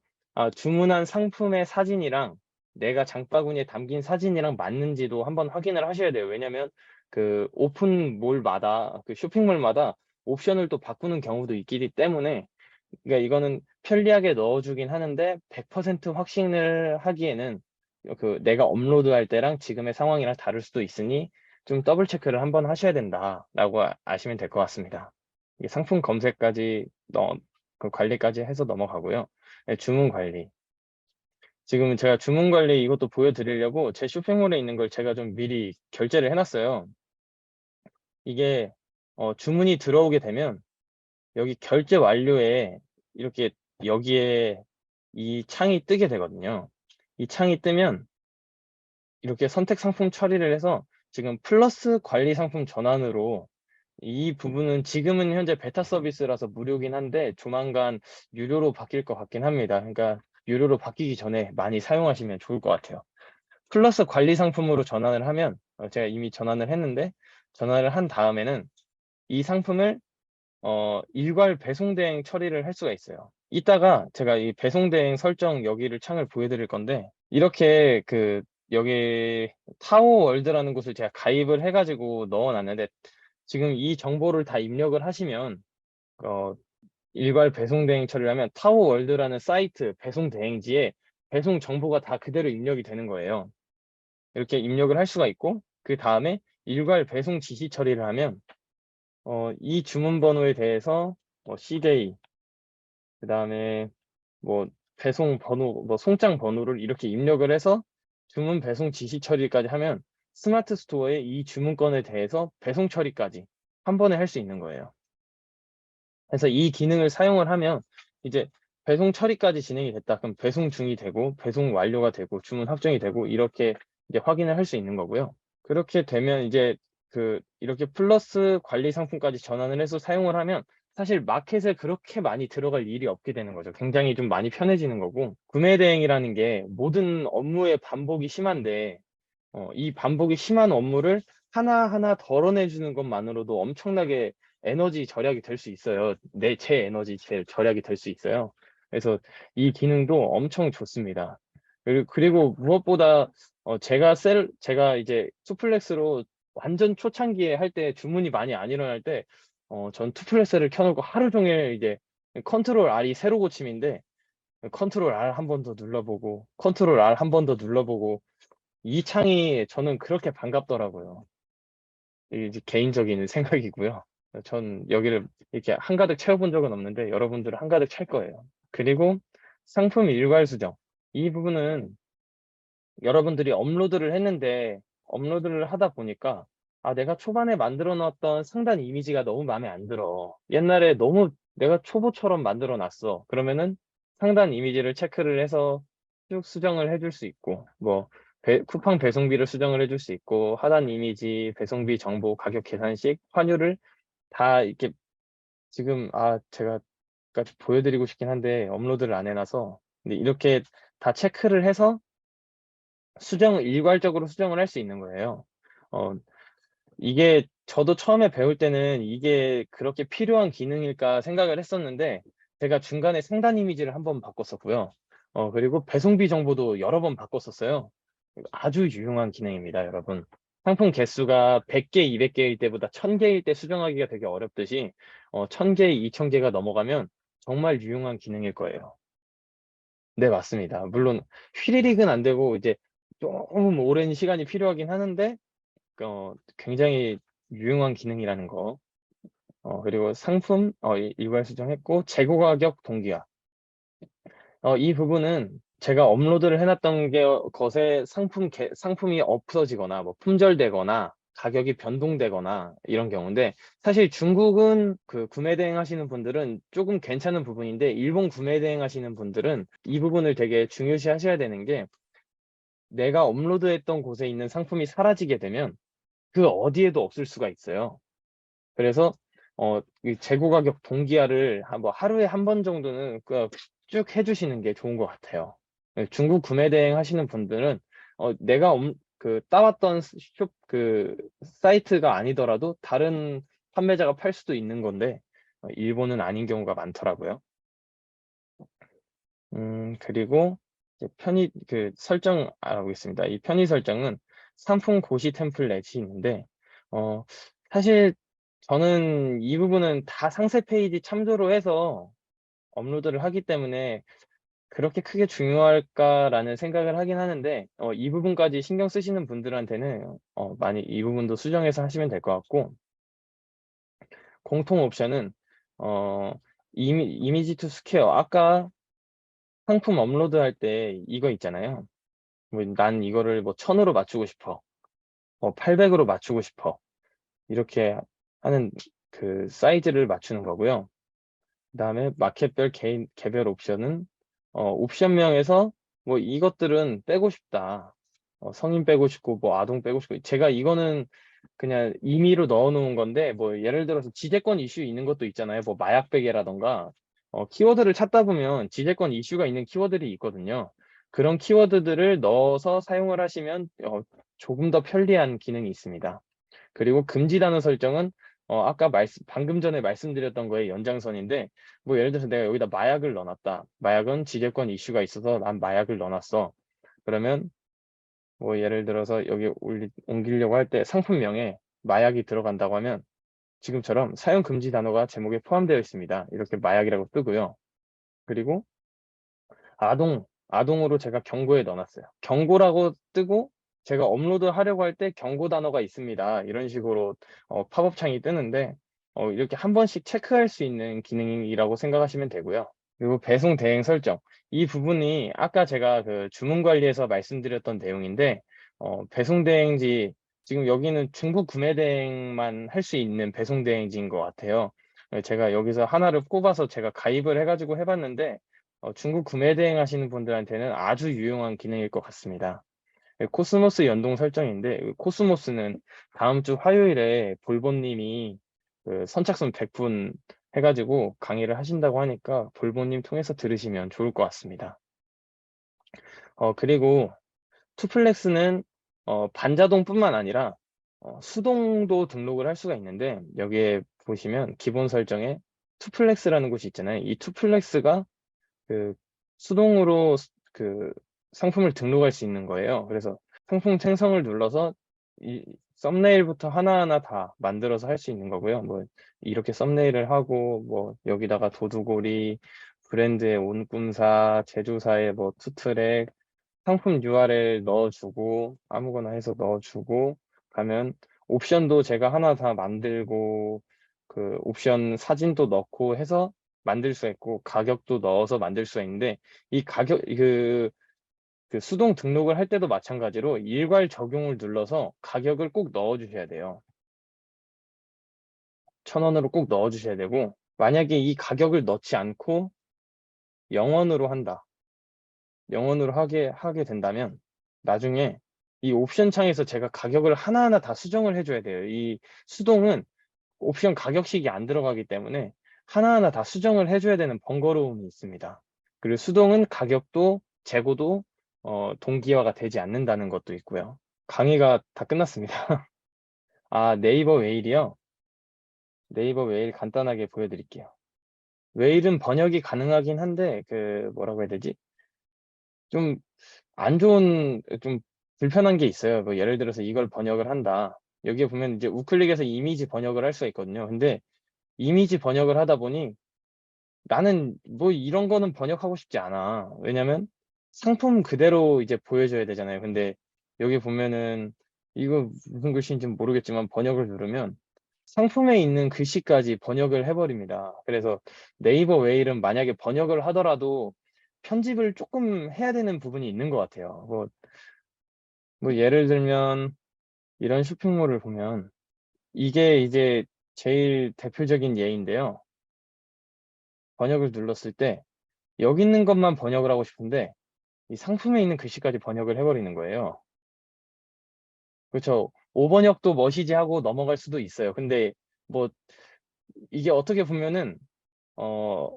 주문한 상품의 사진이랑 내가 장바구니에 담긴 사진이랑 맞는지도 한번 확인을 하셔야 돼요. 왜냐면 그 오픈몰마다 그 쇼핑몰마다 옵션을 또 바꾸는 경우도 있기 때문에 그러니까 이거는 편리하게 넣어주긴 하는데 100% 확신을 하기에는 그 내가 업로드할 때랑 지금의 상황이랑 다를 수도 있으니 좀 더블 체크를 한번 하셔야 된다라고 아시면 될 것 같습니다. 이게 상품 검색까지 그 관리까지 해서 넘어가고요. 네, 주문 관리. 지금 제가 주문 관리 이것도 보여드리려고 제 쇼핑몰에 있는 걸 제가 좀 미리 결제를 해놨어요. 이게 주문이 들어오게 되면 여기 결제 완료에 이렇게 여기에 이 창이 뜨게 되거든요. 이 창이 뜨면 이렇게 선택 상품 처리를 해서 지금 플러스 관리 상품 전환으로 이 부분은 지금은 현재 베타 서비스라서 무료긴 한데 조만간 유료로 바뀔 것 같긴 합니다. 그러니까 유료로 바뀌기 전에 많이 사용하시면 좋을 것 같아요. 플러스 관리 상품으로 전환을 하면 제가 이미 전환을 했는데 전환을 한 다음에는 이 상품을 일괄 배송 대행 처리를 할 수가 있어요. 이따가 제가 이 배송 대행 설정 여기를 창을 보여드릴 건데 이렇게 여기 타오 월드라는 곳을 제가 가입을 해가지고 넣어놨는데 지금 이 정보를 다 입력을 하시면 어, 일괄 배송 대행 처리를 하면 타오 월드라는 사이트 배송 대행지에 배송 정보가 다 그대로 입력이 되는 거예요. 이렇게 입력을 할 수가 있고 그 다음에 일괄 배송 지시 처리를 하면 이 주문 번호에 대해서 CJ 그 다음에 뭐 배송 번호, 뭐 송장 번호를 이렇게 입력을 해서 주문 배송 지시 처리까지 하면 스마트 스토어에 이 주문건에 대해서 배송 처리까지 한 번에 할 수 있는 거예요. 그래서 이 기능을 사용을 하면 이제 배송 처리까지 진행이 됐다. 그럼 배송 중이 되고 배송 완료가 되고 주문 확정이 되고 이렇게 이제 확인을 할 수 있는 거고요. 그렇게 되면 이제 이렇게 플러스 관리 상품까지 전환을 해서 사용을 하면 사실 마켓에 그렇게 많이 들어갈 일이 없게 되는 거죠. 굉장히 좀 많이 편해지는 거고 구매 대행이라는 게 모든 업무의 반복이 심한데 이 반복이 심한 업무를 하나하나 덜어내주는 것만으로도 엄청나게 에너지 절약이 될 수 있어요. 제 에너지 절약이 될 수 있어요. 그래서 이 기능도 엄청 좋습니다. 그리고 무엇보다 제가 이제 투플렉스로 완전 초창기에 할 때 주문이 많이 안 일어날 때 전 투플렉스를 켜놓고 하루 종일 이제 컨트롤 R이 세로 고침인데 컨트롤 R 한 번 더 눌러보고 컨트롤 R 한 번 더 눌러보고 이 창이 저는 그렇게 반갑더라고요. 이게 이제 개인적인 생각이고요. 전 여기를 이렇게 한가득 채워본 적은 없는데 여러분들은 한가득 찰 거예요. 그리고 상품 일괄 수정. 이 부분은 여러분들이 업로드를 했는데 업로드를 하다 보니까 내가 초반에 만들어 놨던 상단 이미지가 너무 마음에 안 들어. 옛날에 너무 내가 초보처럼 만들어 놨어. 그러면은 상단 이미지를 체크를 해서 쭉 수정을 해줄 수 있고 뭐 쿠팡 배송비를 수정을 해줄 수 있고, 하단 이미지, 배송비 정보, 가격 계산식, 환율을 다 이렇게 지금, 제가 까지 보여드리고 싶긴 한데 업로드를 안 해놔서, 근데 이렇게 다 체크를 해서 일괄적으로 수정을 할 수 있는 거예요. 어, 이게 저도 처음에 배울 때는 이게 그렇게 필요한 기능일까 생각을 했었는데, 제가 중간에 상단 이미지를 한번 바꿨었고요. 그리고 배송비 정보도 여러 번 바꿨었어요. 아주 유용한 기능입니다, 여러분. 상품 개수가 100개, 200개일 때보다 1000개일 때 수정하기가 되게 어렵듯이, 1000개, 2000개가 넘어가면 정말 유용한 기능일 거예요. 네, 맞습니다. 물론 휘리릭은 안 되고 이제 조금 오랜 시간이 필요하긴 하는데, 굉장히 유용한 기능이라는 거. 그리고 상품 일괄 수정했고, 재고 가격 동기화. 이 부분은 제가 업로드를 해놨던 것에 상품이 없어지거나 뭐 품절되거나 가격이 변동되거나 이런 경우인데, 사실 중국은 그 구매 대행 하시는 분들은 조금 괜찮은 부분인데, 일본 구매 대행 하시는 분들은 이 부분을 되게 중요시 하셔야 되는 게, 내가 업로드했던 곳에 있는 상품이 사라지게 되면 그 어디에도 없을 수가 있어요. 그래서 이 재고 가격 동기화를 뭐 하루에 한 번 정도는 쭉 해주시는 게 좋은 것 같아요. 네, 중국 구매 대행 하시는 분들은 내가 따왔던 사이트가 아니더라도 다른 판매자가 팔 수도 있는 건데, 일본은 아닌 경우가 많더라고요. 그리고 이제 설정 알아보겠습니다. 이 편의 설정은 상품 고시 템플릿이 있는데, 어, 사실 저는 이 부분은 다 상세 페이지 참조로 해서 업로드를 하기 때문에 그렇게 크게 중요할까라는 생각을 하긴 하는데, 이 부분까지 신경 쓰시는 분들한테는 많이 이 부분도 수정해서 하시면 될 것 같고, 공통 옵션은 어, 이미지 투 스퀘어. 아까 상품 업로드할 때 이거 있잖아요. 뭐 난 이거를 뭐 1000으로 맞추고 싶어. 800으로 맞추고 싶어. 이렇게 하는 그 사이즈를 맞추는 거고요. 그다음에 마켓별 개별 옵션은 옵션명에서 뭐 이것들은 빼고 싶다. 성인 빼고 싶고 뭐 아동 빼고 싶고, 제가 이거는 그냥 임의로 넣어 놓은 건데, 뭐 예를 들어서 지재권 이슈 있는 것도 있잖아요. 뭐 마약 베개라던가, 키워드를 찾다 보면 지재권 이슈가 있는 키워드들이 있거든요. 그런 키워드들을 넣어서 사용을 하시면 조금 더 편리한 기능이 있습니다. 그리고 금지 단어 설정은 아까 방금 전에 말씀드렸던 거의 연장선인데, 뭐 예를 들어서 내가 여기다 마약을 넣어놨다. 마약은 지재권 이슈가 있어서 난 마약을 넣어놨어. 그러면 뭐 예를 들어서 여기 옮기려고 할 때 상품명에 마약이 들어간다고 하면 지금처럼 사용 금지 단어가 제목에 포함되어 있습니다. 이렇게 마약이라고 뜨고요. 그리고 아동으로 제가 경고에 넣어놨어요. 경고라고 뜨고 제가 업로드 하려고 할 때 경고 단어가 있습니다. 이런 식으로 팝업 창이 뜨는데, 이렇게 한 번씩 체크할 수 있는 기능이라고 생각하시면 되고요. 그리고 배송 대행 설정. 이 부분이 아까 제가 그 주문 관리에서 말씀드렸던 내용인데, 배송 대행지, 지금 여기는 중국 구매 대행만 할 수 있는 배송 대행지인 것 같아요. 제가 여기서 하나를 꼽아서 제가 가입을 해가지고 해봤는데, 중국 구매 대행 하시는 분들한테는 아주 유용한 기능일 것 같습니다. 코스모스 연동 설정인데, 코스모스는 다음 주 화요일에 볼보님이 그 선착순 100분 해가지고 강의를 하신다고 하니까 볼보님 통해서 들으시면 좋을 것 같습니다. 그리고 투플렉스는 반자동뿐만 아니라 수동도 등록을 할 수가 있는데, 여기에 보시면 기본 설정에 투플렉스라는 곳이 있잖아요. 이 투플렉스가 그 수동으로 그 상품을 등록할 수 있는 거예요. 그래서 상품 생성을 눌러서 이 썸네일부터 하나하나 다 만들어서 할 수 있는 거고요. 뭐 이렇게 썸네일을 하고, 뭐 여기다가 도두고리, 브랜드의 온꿈사, 제조사의 뭐 투트랙, 상품 URL 넣어주고, 아무거나 해서 넣어주고 가면, 옵션도 제가 하나 다 만들고, 그 옵션 사진도 넣고 해서 만들 수 있고, 가격도 넣어서 만들 수가 있는데, 이 그 수동 등록을 할 때도 마찬가지로 일괄 적용을 눌러서 가격을 꼭 넣어주셔야 돼요. 1000원으로 꼭 넣어주셔야 되고, 만약에 이 가격을 넣지 않고 영원으로 한다. 영원으로 하게 된다면 나중에 이 옵션 창에서 제가 가격을 하나하나 다 수정을 해줘야 돼요. 이 수동은 옵션 가격식이 안 들어가기 때문에 하나하나 다 수정을 해줘야 되는 번거로움이 있습니다. 그리고 수동은 가격도 재고도 동기화가 되지 않는다는 것도 있고요. 강의가 다 끝났습니다. 아, 네이버 웨일이요? 네이버 웨일 간단하게 보여드릴게요. 웨일은 번역이 가능하긴 한데, 뭐라고 해야 되지? 좀 안 좋은, 좀 불편한 게 있어요. 뭐 예를 들어서 이걸 번역을 한다. 여기에 보면 이제 우클릭해서 이미지 번역을 할 수가 있거든요. 근데 이미지 번역을 하다 보니 나는 뭐 이런 거는 번역하고 싶지 않아. 왜냐면 상품 그대로 이제 보여줘야 되잖아요. 근데 여기 보면은 이거 무슨 글씨인지 모르겠지만 번역을 누르면 상품에 있는 글씨까지 번역을 해버립니다. 그래서 네이버 웨일은 만약에 번역을 하더라도 편집을 조금 해야 되는 부분이 있는 것 같아요. 뭐 예를 들면 이런 쇼핑몰을 보면 이게 이제 제일 대표적인 예인데요. 번역을 눌렀을 때 여기 있는 것만 번역을 하고 싶은데 이 상품에 있는 글씨까지 번역을 해버리는 거예요. 그렇죠. 오번역도 멋이지 하고 넘어갈 수도 있어요. 근데 뭐 이게 어떻게 보면은 어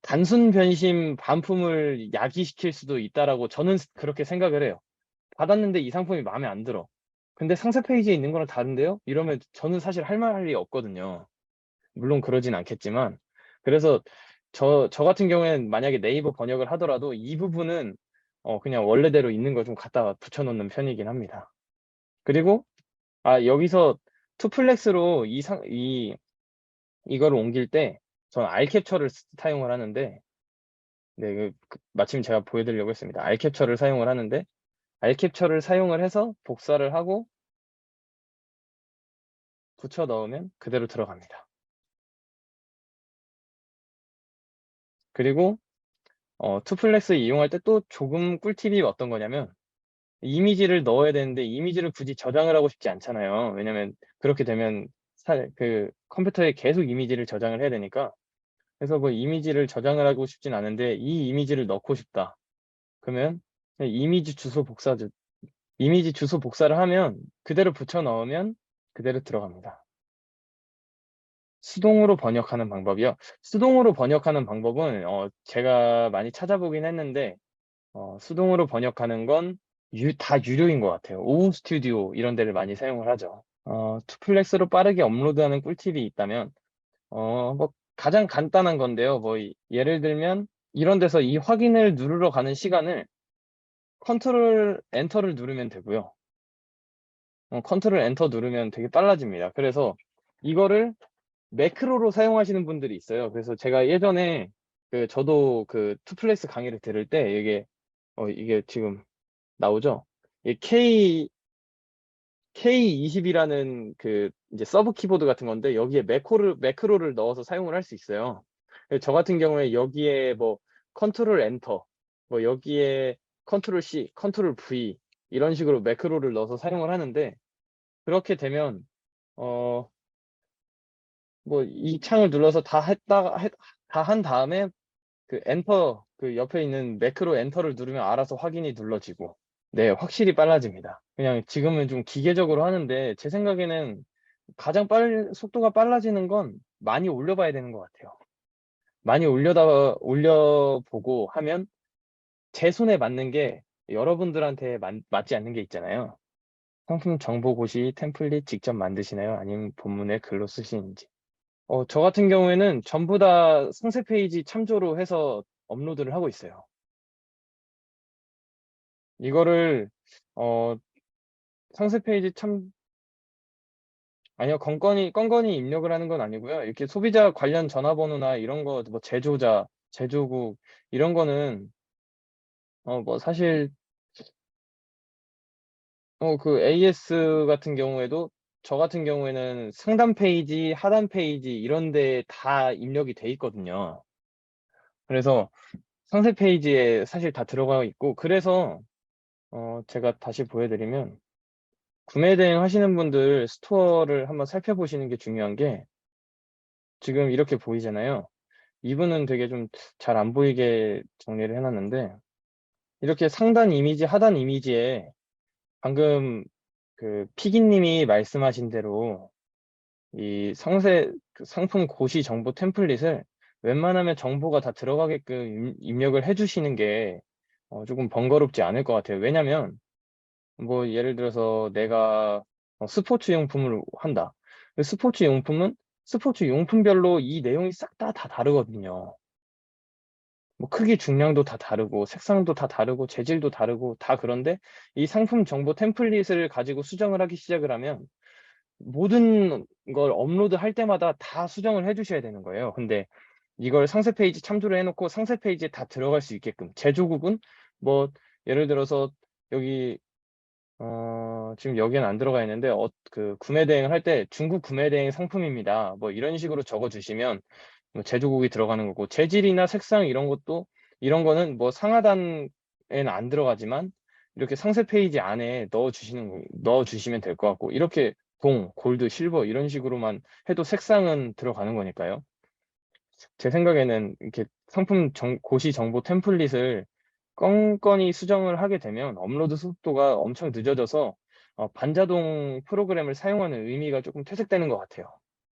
단순 변심 반품을 야기시킬 수도 있다라고 저는 그렇게 생각을 해요. 받았는데 이 상품이 마음에 안 들어. 근데 상세 페이지에 있는 거랑 다른데요? 이러면 저는 사실 할 말이 없거든요. 물론 그러진 않겠지만. 그래서 저 같은 경우에는 만약에 네이버 번역을 하더라도 이 부분은 그냥 원래대로 있는 거 좀 갖다가 붙여놓는 편이긴 합니다. 그리고 여기서 투플렉스로 이거를 옮길 때 저는 알캡처를 사용을 하는데 네, 마침 제가 보여드리려고 했습니다. 알캡처를 사용을 하는데 알캡처를 사용을 해서 복사를 하고 붙여 넣으면 그대로 들어갑니다. 그리고 투플렉스 이용할 때 또 조금 꿀팁이 어떤 거냐면 이미지를 넣어야 되는데 이미지를 굳이 저장을 하고 싶지 않잖아요. 왜냐면 그렇게 되면 컴퓨터에 계속 이미지를 저장을 해야 되니까 그래서 뭐 이미지를 저장을 하고 싶진 않은데 이 이미지를 넣고 싶다. 그러면 그냥 이미지 주소 복사를 하면 그대로 붙여 넣으면 그대로 들어갑니다. 수동으로 번역하는 방법이요. 수동으로 번역하는 방법은 제가 많이 찾아보긴 했는데 수동으로 번역하는 건 다 유료인 것 같아요. 오후 스튜디오 이런 데를 많이 사용을 하죠. 투플렉스로 빠르게 업로드하는 꿀팁이 있다면 뭐 가장 간단한 건데요. 뭐 예를 들면 이런 데서 이 확인을 누르러 가는 시간을 컨트롤 엔터를 누르면 되고요. 컨트롤 엔터 누르면 되게 빨라집니다. 그래서 이거를 매크로로 사용하시는 분들이 있어요. 그래서 제가 예전에 저도 투플렉스 강의를 들을 때 이게 지금 나오죠? 이 K20이라는 이제 서브 키보드 같은 건데 여기에 매크로를 넣어서 사용을 할 수 있어요. 그래서 저 같은 경우에 여기에 뭐 컨트롤 엔터, 뭐 여기에 컨트롤 C, 컨트롤 V 이런 식으로 매크로를 넣어서 사용을 하는데 그렇게 되면 어 뭐 이 창을 눌러서 다 한 다음에 엔터 옆에 있는 매크로 엔터를 누르면 알아서 확인이 눌러지고 네, 확실히 빨라집니다. 그냥 지금은 좀 기계적으로 하는데 제 생각에는 속도가 빨라지는 건 많이 올려봐야 되는 것 같아요. 많이 올려보고 하면 제 손에 맞는 게 여러분들한테 맞지 않는 게 있잖아요. 상품 정보 고시 템플릿 직접 만드시나요? 아니면 본문에 글로 쓰시는지. 저 같은 경우에는 전부 다 상세 페이지 참조로 해서 업로드를 하고 있어요. 이거를 어, 상세 페이지 아니요, 건건히 입력을 하는 건 아니고요. 이렇게 소비자 관련 전화번호나 이런 거, 뭐 제조자, 제조국, 이런 거는, 뭐 사실, AS 같은 경우에도, 저 같은 경우에는 상단 페이지, 하단 페이지, 이런 데 다 입력이 돼 있거든요. 그래서 상세 페이지에 사실 다 들어가 있고, 그래서, 제가 다시 보여드리면, 구매 대행 하시는 분들 스토어를 한번 살펴보시는 게 중요한 게, 지금 이렇게 보이잖아요. 이분은 되게 좀 잘 안 보이게 정리를 해놨는데 이렇게 상단 이미지, 하단 이미지에 방금 그 피기님이 말씀하신 대로 이 그 상품 고시 정보 템플릿을 웬만하면 정보가 다 들어가게끔 입력을 해주시는 게 조금 번거롭지 않을 것 같아요. 왜냐면 뭐 예를 들어서 내가 스포츠 용품을 한다. 스포츠 용품은 스포츠 용품별로 이 내용이 싹 다 다르거든요. 뭐 크기 중량도 다 다르고 색상도 다 다르고 재질도 다르고 다 그런데 이 상품 정보 템플릿을 가지고 수정을 하기 시작을 하면 모든 걸 업로드할 때마다 다 수정을 해주셔야 되는 거예요. 근데 이걸 상세 페이지 참조를 해놓고 상세 페이지에 다 들어갈 수 있게끔 제조국은 뭐 예를 들어서 여기 지금 여기는 안 들어가 있는데 그 구매 대행을 할 때 중국 구매 대행 상품입니다. 뭐 이런 식으로 적어 주시면 뭐 제조국이 들어가는 거고 재질이나 색상 이런 것도 이런 거는 뭐 상하단에는 안 들어가지만 이렇게 상세 페이지 안에 넣어 주시면 될 것 같고 이렇게 골드, 실버 이런 식으로만 해도 색상은 들어가는 거니까요. 제 생각에는 이렇게 고시 정보 템플릿을 건건히 수정을 하게 되면 업로드 속도가 엄청 늦어져서 반자동 프로그램을 사용하는 의미가 조금 퇴색되는 것 같아요.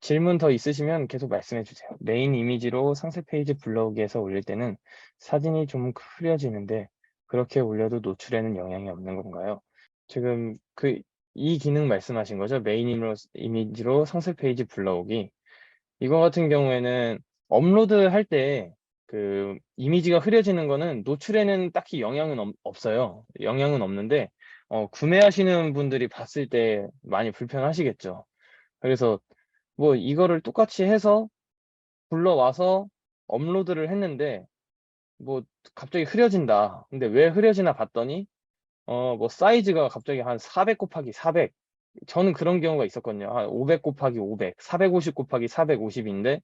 질문 더 있으시면 계속 말씀해 주세요. 메인 이미지로 상세 페이지 불러오기에서 올릴 때는 사진이 좀 흐려지는데 그렇게 올려도 노출에는 영향이 없는 건가요? 지금 이 기능 말씀하신 거죠? 메인 이미지로 상세 페이지 불러오기. 이거 같은 경우에는 업로드 할 때 그 이미지가 흐려지는 거는 노출에는 딱히 영향은 없어요. 영향은 없는데 구매하시는 분들이 봤을 때 많이 불편하시겠죠. 그래서 뭐 이거를 똑같이 해서 불러와서 업로드를 했는데 뭐 갑자기 흐려진다. 근데 왜 흐려지나 봤더니 뭐 사이즈가 갑자기 한 400 곱하기 400 저는 그런 경우가 있었거든요. 한 500 곱하기 500, 450 곱하기 450인데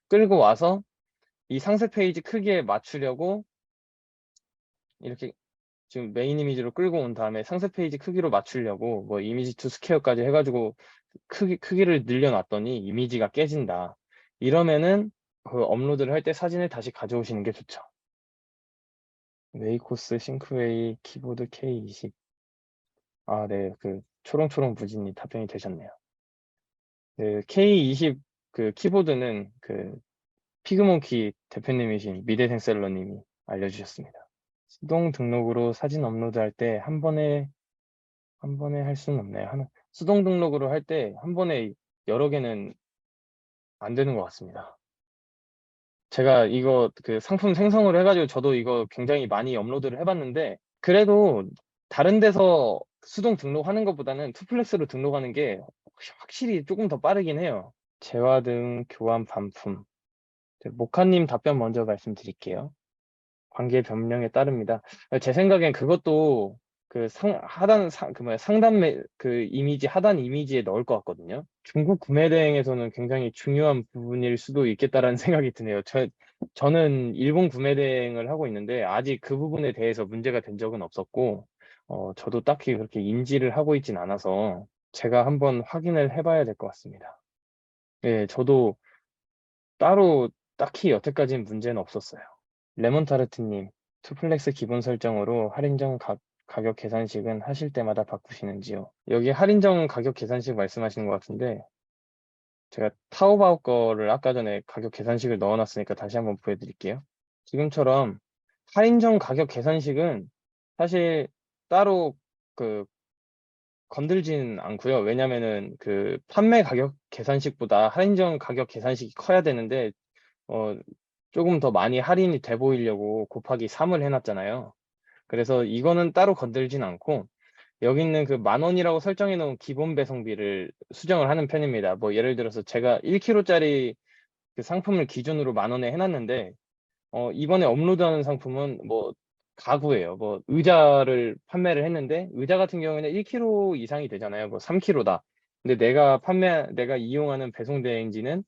끌고 와서 이 상세 페이지 크기에 맞추려고 이렇게 지금 메인 이미지로 끌고 온 다음에 상세 페이지 크기로 맞추려고 뭐 이미지 투 스케어까지 해가지고 크기를 늘려놨더니 이미지가 깨진다. 이러면은 그 업로드를 할 때 사진을 다시 가져오시는 게 좋죠. 웨이코스 싱크웨이 키보드 K20. 아, 네. 그 초롱초롱 부진이 답변이 되셨네요. 그 K20 그 키보드는 그 피그몬키 대표님이신 미대생 셀러님이 알려주셨습니다. 수동 등록으로 사진 업로드할 때 한 번에 할 수는 없나요? 수동 등록으로 할 때 한 번에 여러 개는 안 되는 것 같습니다. 제가 이거 그 상품 생성을 해가지고 저도 이거 굉장히 많이 업로드를 해봤는데 그래도 다른 데서 수동 등록하는 것보다는 투플렉스로 등록하는 게 확실히 조금 더 빠르긴 해요. 재화등 교환 반품. 모카님 답변 먼저 말씀드릴게요. 관계 변명에 따릅니다. 제 생각엔 그것도 그 그 이미지 하단 이미지에 넣을 것 같거든요. 중국 구매 대행에서는 굉장히 중요한 부분일 수도 있겠다라는 생각이 드네요. 저는 일본 구매 대행을 하고 있는데 아직 그 부분에 대해서 문제가 된 적은 없었고, 저도 딱히 그렇게 인지를 하고 있진 않아서 제가 한번 확인을 해봐야 될 것 같습니다. 예, 저도 따로 딱히 여태까지는 문제는 없었어요. 레몬타르트님, 투플렉스 기본 설정으로 가격 계산식은 하실 때마다 바꾸시는지요? 여기 할인정 가격 계산식 말씀하시는 것 같은데 제가 타오바오 거를 아까 전에 가격 계산식을 넣어놨으니까 다시 한번 보여드릴게요. 지금처럼 할인정 가격 계산식은 사실 따로 그 건들진 않고요. 왜냐면은 그 판매 가격 계산식보다 할인정 가격 계산식이 커야 되는데 어, 조금 더 많이 할인이 돼 보이려고 곱하기 3을 해놨잖아요. 그래서 이거는 따로 건들진 않고 여기 있는 그 10,000원이라고 설정해 놓은 기본 배송비를 수정을 하는 편입니다. 뭐 예를 들어서 제가 1kg짜리 그 상품을 기준으로 10,000원에 해놨는데 이번에 업로드하는 상품은 뭐 가구예요. 뭐 의자를 판매를 했는데 의자 같은 경우에는 1kg 이상이 되잖아요. 뭐 3kg다. 근데 내가 이용하는 배송 대행지는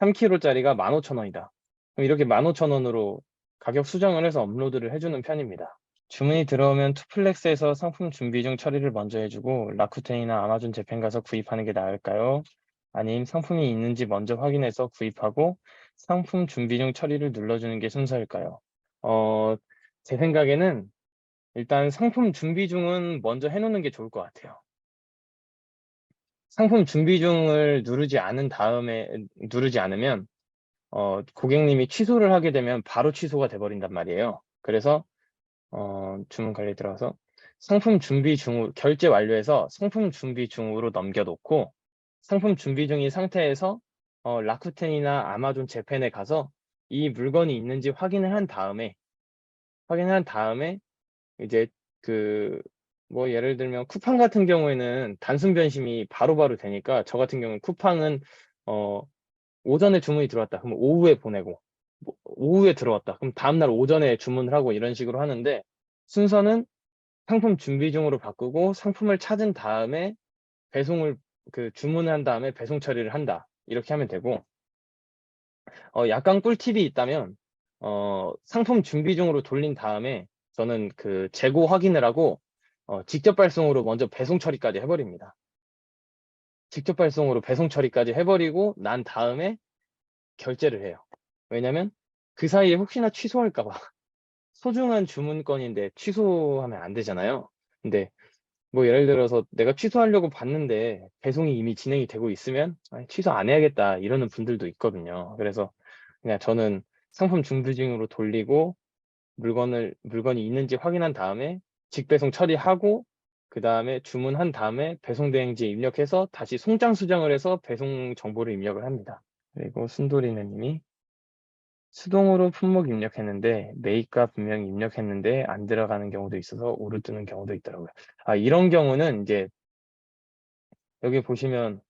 3kg짜리가 15,000원이다. 그럼 이렇게 15,000원으로 가격 수정을 해서 업로드를 해주는 편입니다. 주문이 들어오면 투플렉스에서 상품 준비 중 처리를 먼저 해주고 라쿠텐이나 아마존 재팬 가서 구입하는 게 나을까요? 아님 상품이 있는지 먼저 확인해서 구입하고 상품 준비 중 처리를 눌러주는 게 순서일까요? 어, 제 생각에는 일단 상품 준비 중은 먼저 해놓는 게 좋을 것 같아요. 상품 준비 중을 누르지 않으면 고객님이 취소를 하게 되면 바로 취소가 돼버린단 말이에요. 그래서 주문 관리에 들어가서 상품 준비 중, 결제 완료해서 상품 준비 중으로 넘겨놓고 상품 준비 중인 상태에서 라쿠텐이나 아마존 재팬에 가서 이 물건이 있는지 확인한 다음에 이제 그 뭐 예를 들면 쿠팡 같은 경우에는 단순 변심이 바로바로 되니까 저 같은 경우는 쿠팡은 어 오전에 주문이 들어왔다. 그럼 오후에 보내고 뭐 오후에 들어왔다. 그럼 다음날 오전에 주문을 하고 이런 식으로 하는데 순서는 상품 준비 중으로 바꾸고 상품을 찾은 다음에 배송을 주문을 한 다음에 배송 처리를 한다. 이렇게 하면 되고 약간 꿀팁이 있다면 상품 준비 중으로 돌린 다음에 저는 그 재고 확인을 하고 직접 발송으로 먼저 배송 처리까지 해버립니다. 직접 발송으로 배송 처리까지 해버리고 난 다음에 결제를 해요. 왜냐면 그 사이에 혹시나 취소할까 봐. 소중한 주문건인데 취소하면 안 되잖아요. 근데 뭐 예를 들어서 내가 취소하려고 봤는데 배송이 이미 진행이 되고 있으면 취소 안 해야겠다 이러는 분들도 있거든요. 그래서 그냥 저는 상품 준비 중으로 돌리고 물건이 있는지 확인한 다음에 직배송 처리하고 그 다음에 주문한 다음에 배송 대행지에 입력해서 다시 송장 수정을 해서 배송 정보를 입력을 합니다. 그리고 순돌이네님이 수동으로 품목 입력했는데 매입가 분명히 입력했는데 안 들어가는 경우도 있어서 오류 뜨는 경우도 있더라고요. 이런 경우는 이제 여기 보시면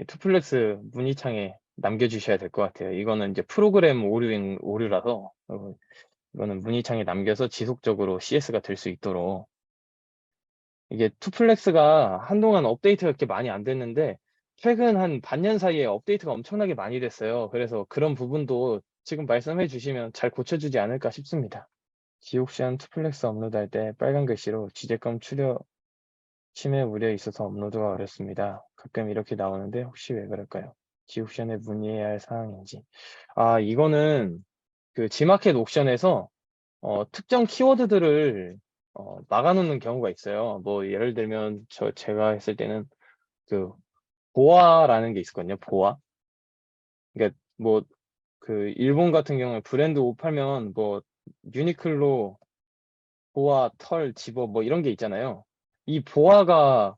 투플렉스 문의창에 남겨주셔야 될 것 같아요. 이거는 이제 프로그램 오류라서 이거는 문의창에 남겨서 지속적으로 CS가 될 수 있도록 이게 투플렉스가 한동안 업데이트가 그렇게 많이 안 됐는데 최근 한 반년 사이에 업데이트가 엄청나게 많이 됐어요. 그래서 그런 부분도 지금 말씀해 주시면 잘 고쳐주지 않을까 싶습니다. 지옥시안 투플렉스 업로드할 때 빨간 글씨로 지재권 침해 우려 있어서 업로드가 어렵습니다. 가끔 이렇게 나오는데 혹시 왜 그럴까요? 지옥시안에 문의해야 할 사항인지. 이거는 그 G마켓 옥션에서 특정 키워드들을 막아놓는 경우가 있어요. 뭐 예를 들면 제가 했을 때는 그 보아라는 게 있었거든요. 보아. 그러니까 뭐 그 일본 같은 경우에 브랜드 옷 팔면 뭐 유니클로 보아, 털, 집업 뭐 이런 게 있잖아요. 이 보아가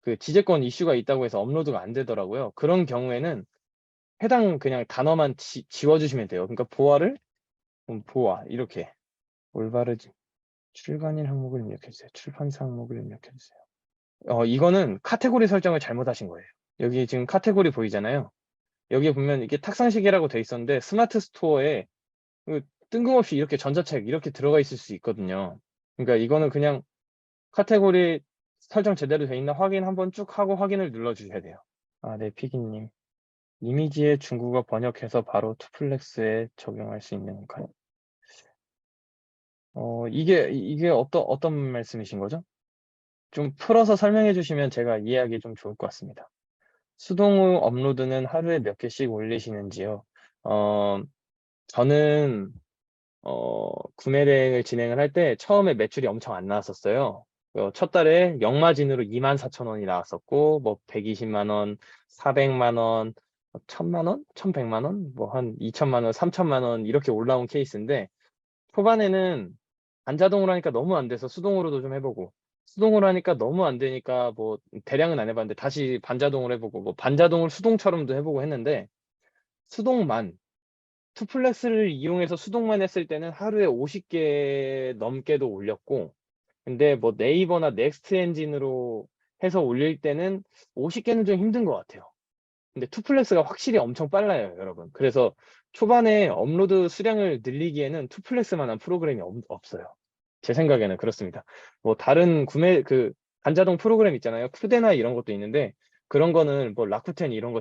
그 지재권 이슈가 있다고 해서 업로드가 안 되더라고요. 그런 경우에는 해당 그냥 단어만 지워주시면 돼요. 그러니까 보아를 보아 이렇게 올바르지 출간일 항목을 입력해주세요. 출판사 항목을 입력해주세요. 이거는 카테고리 설정을 잘못하신 거예요. 여기 지금 카테고리 보이잖아요. 여기 보면 이게 탁상시계라고 돼 있었는데 스마트 스토어에 그 뜬금없이 이렇게 전자책 이렇게 들어가 있을 수 있거든요. 그러니까 이거는 그냥 카테고리 설정 제대로 돼 있나 확인 한번 쭉 하고 확인을 눌러주셔야 돼요. 네, 피기님. 이미지의 중국어 번역해서 바로 투플렉스에 적용할 수 있는가요? 이게 어떤 말씀이신 거죠? 좀 풀어서 설명해 주시면 제가 이해하기 좀 좋을 것 같습니다. 수동 업로드는 하루에 몇 개씩 올리시는지요? 저는 구매 대행을 진행을 할 때 처음에 매출이 엄청 안 나왔었어요. 첫 달에 역마진으로 24,000원이 나왔었고 뭐 120만 원, 400만 원, 1000만 원, 1100만 원, 뭐 한 2000만 원, 3000만 원 이렇게 올라온 케이스인데 초반에는 반자동으로 하니까 너무 안 돼서 수동으로도 좀 해보고 수동으로 하니까 너무 안 되니까 뭐 대량은 안 해봤는데 다시 반자동으로 해보고 뭐 반자동을 수동처럼도 해보고 했는데 수동만 투플렉스를 이용해서 수동만 했을 때는 하루에 50개 넘게도 올렸고 근데 뭐 네이버나 넥스트 엔진으로 해서 올릴 때는 50개는 좀 힘든 것 같아요. 근데 투플렉스가 확실히 엄청 빨라요, 여러분. 그래서 초반에 업로드 수량을 늘리기에는 투플렉스만한 프로그램이 없어요. 제 생각에는 그렇습니다. 뭐 다른 반자동 프로그램 있잖아요. 쿠데나 이런 것도 있는데 그런 거는 뭐 라쿠텐 이런 거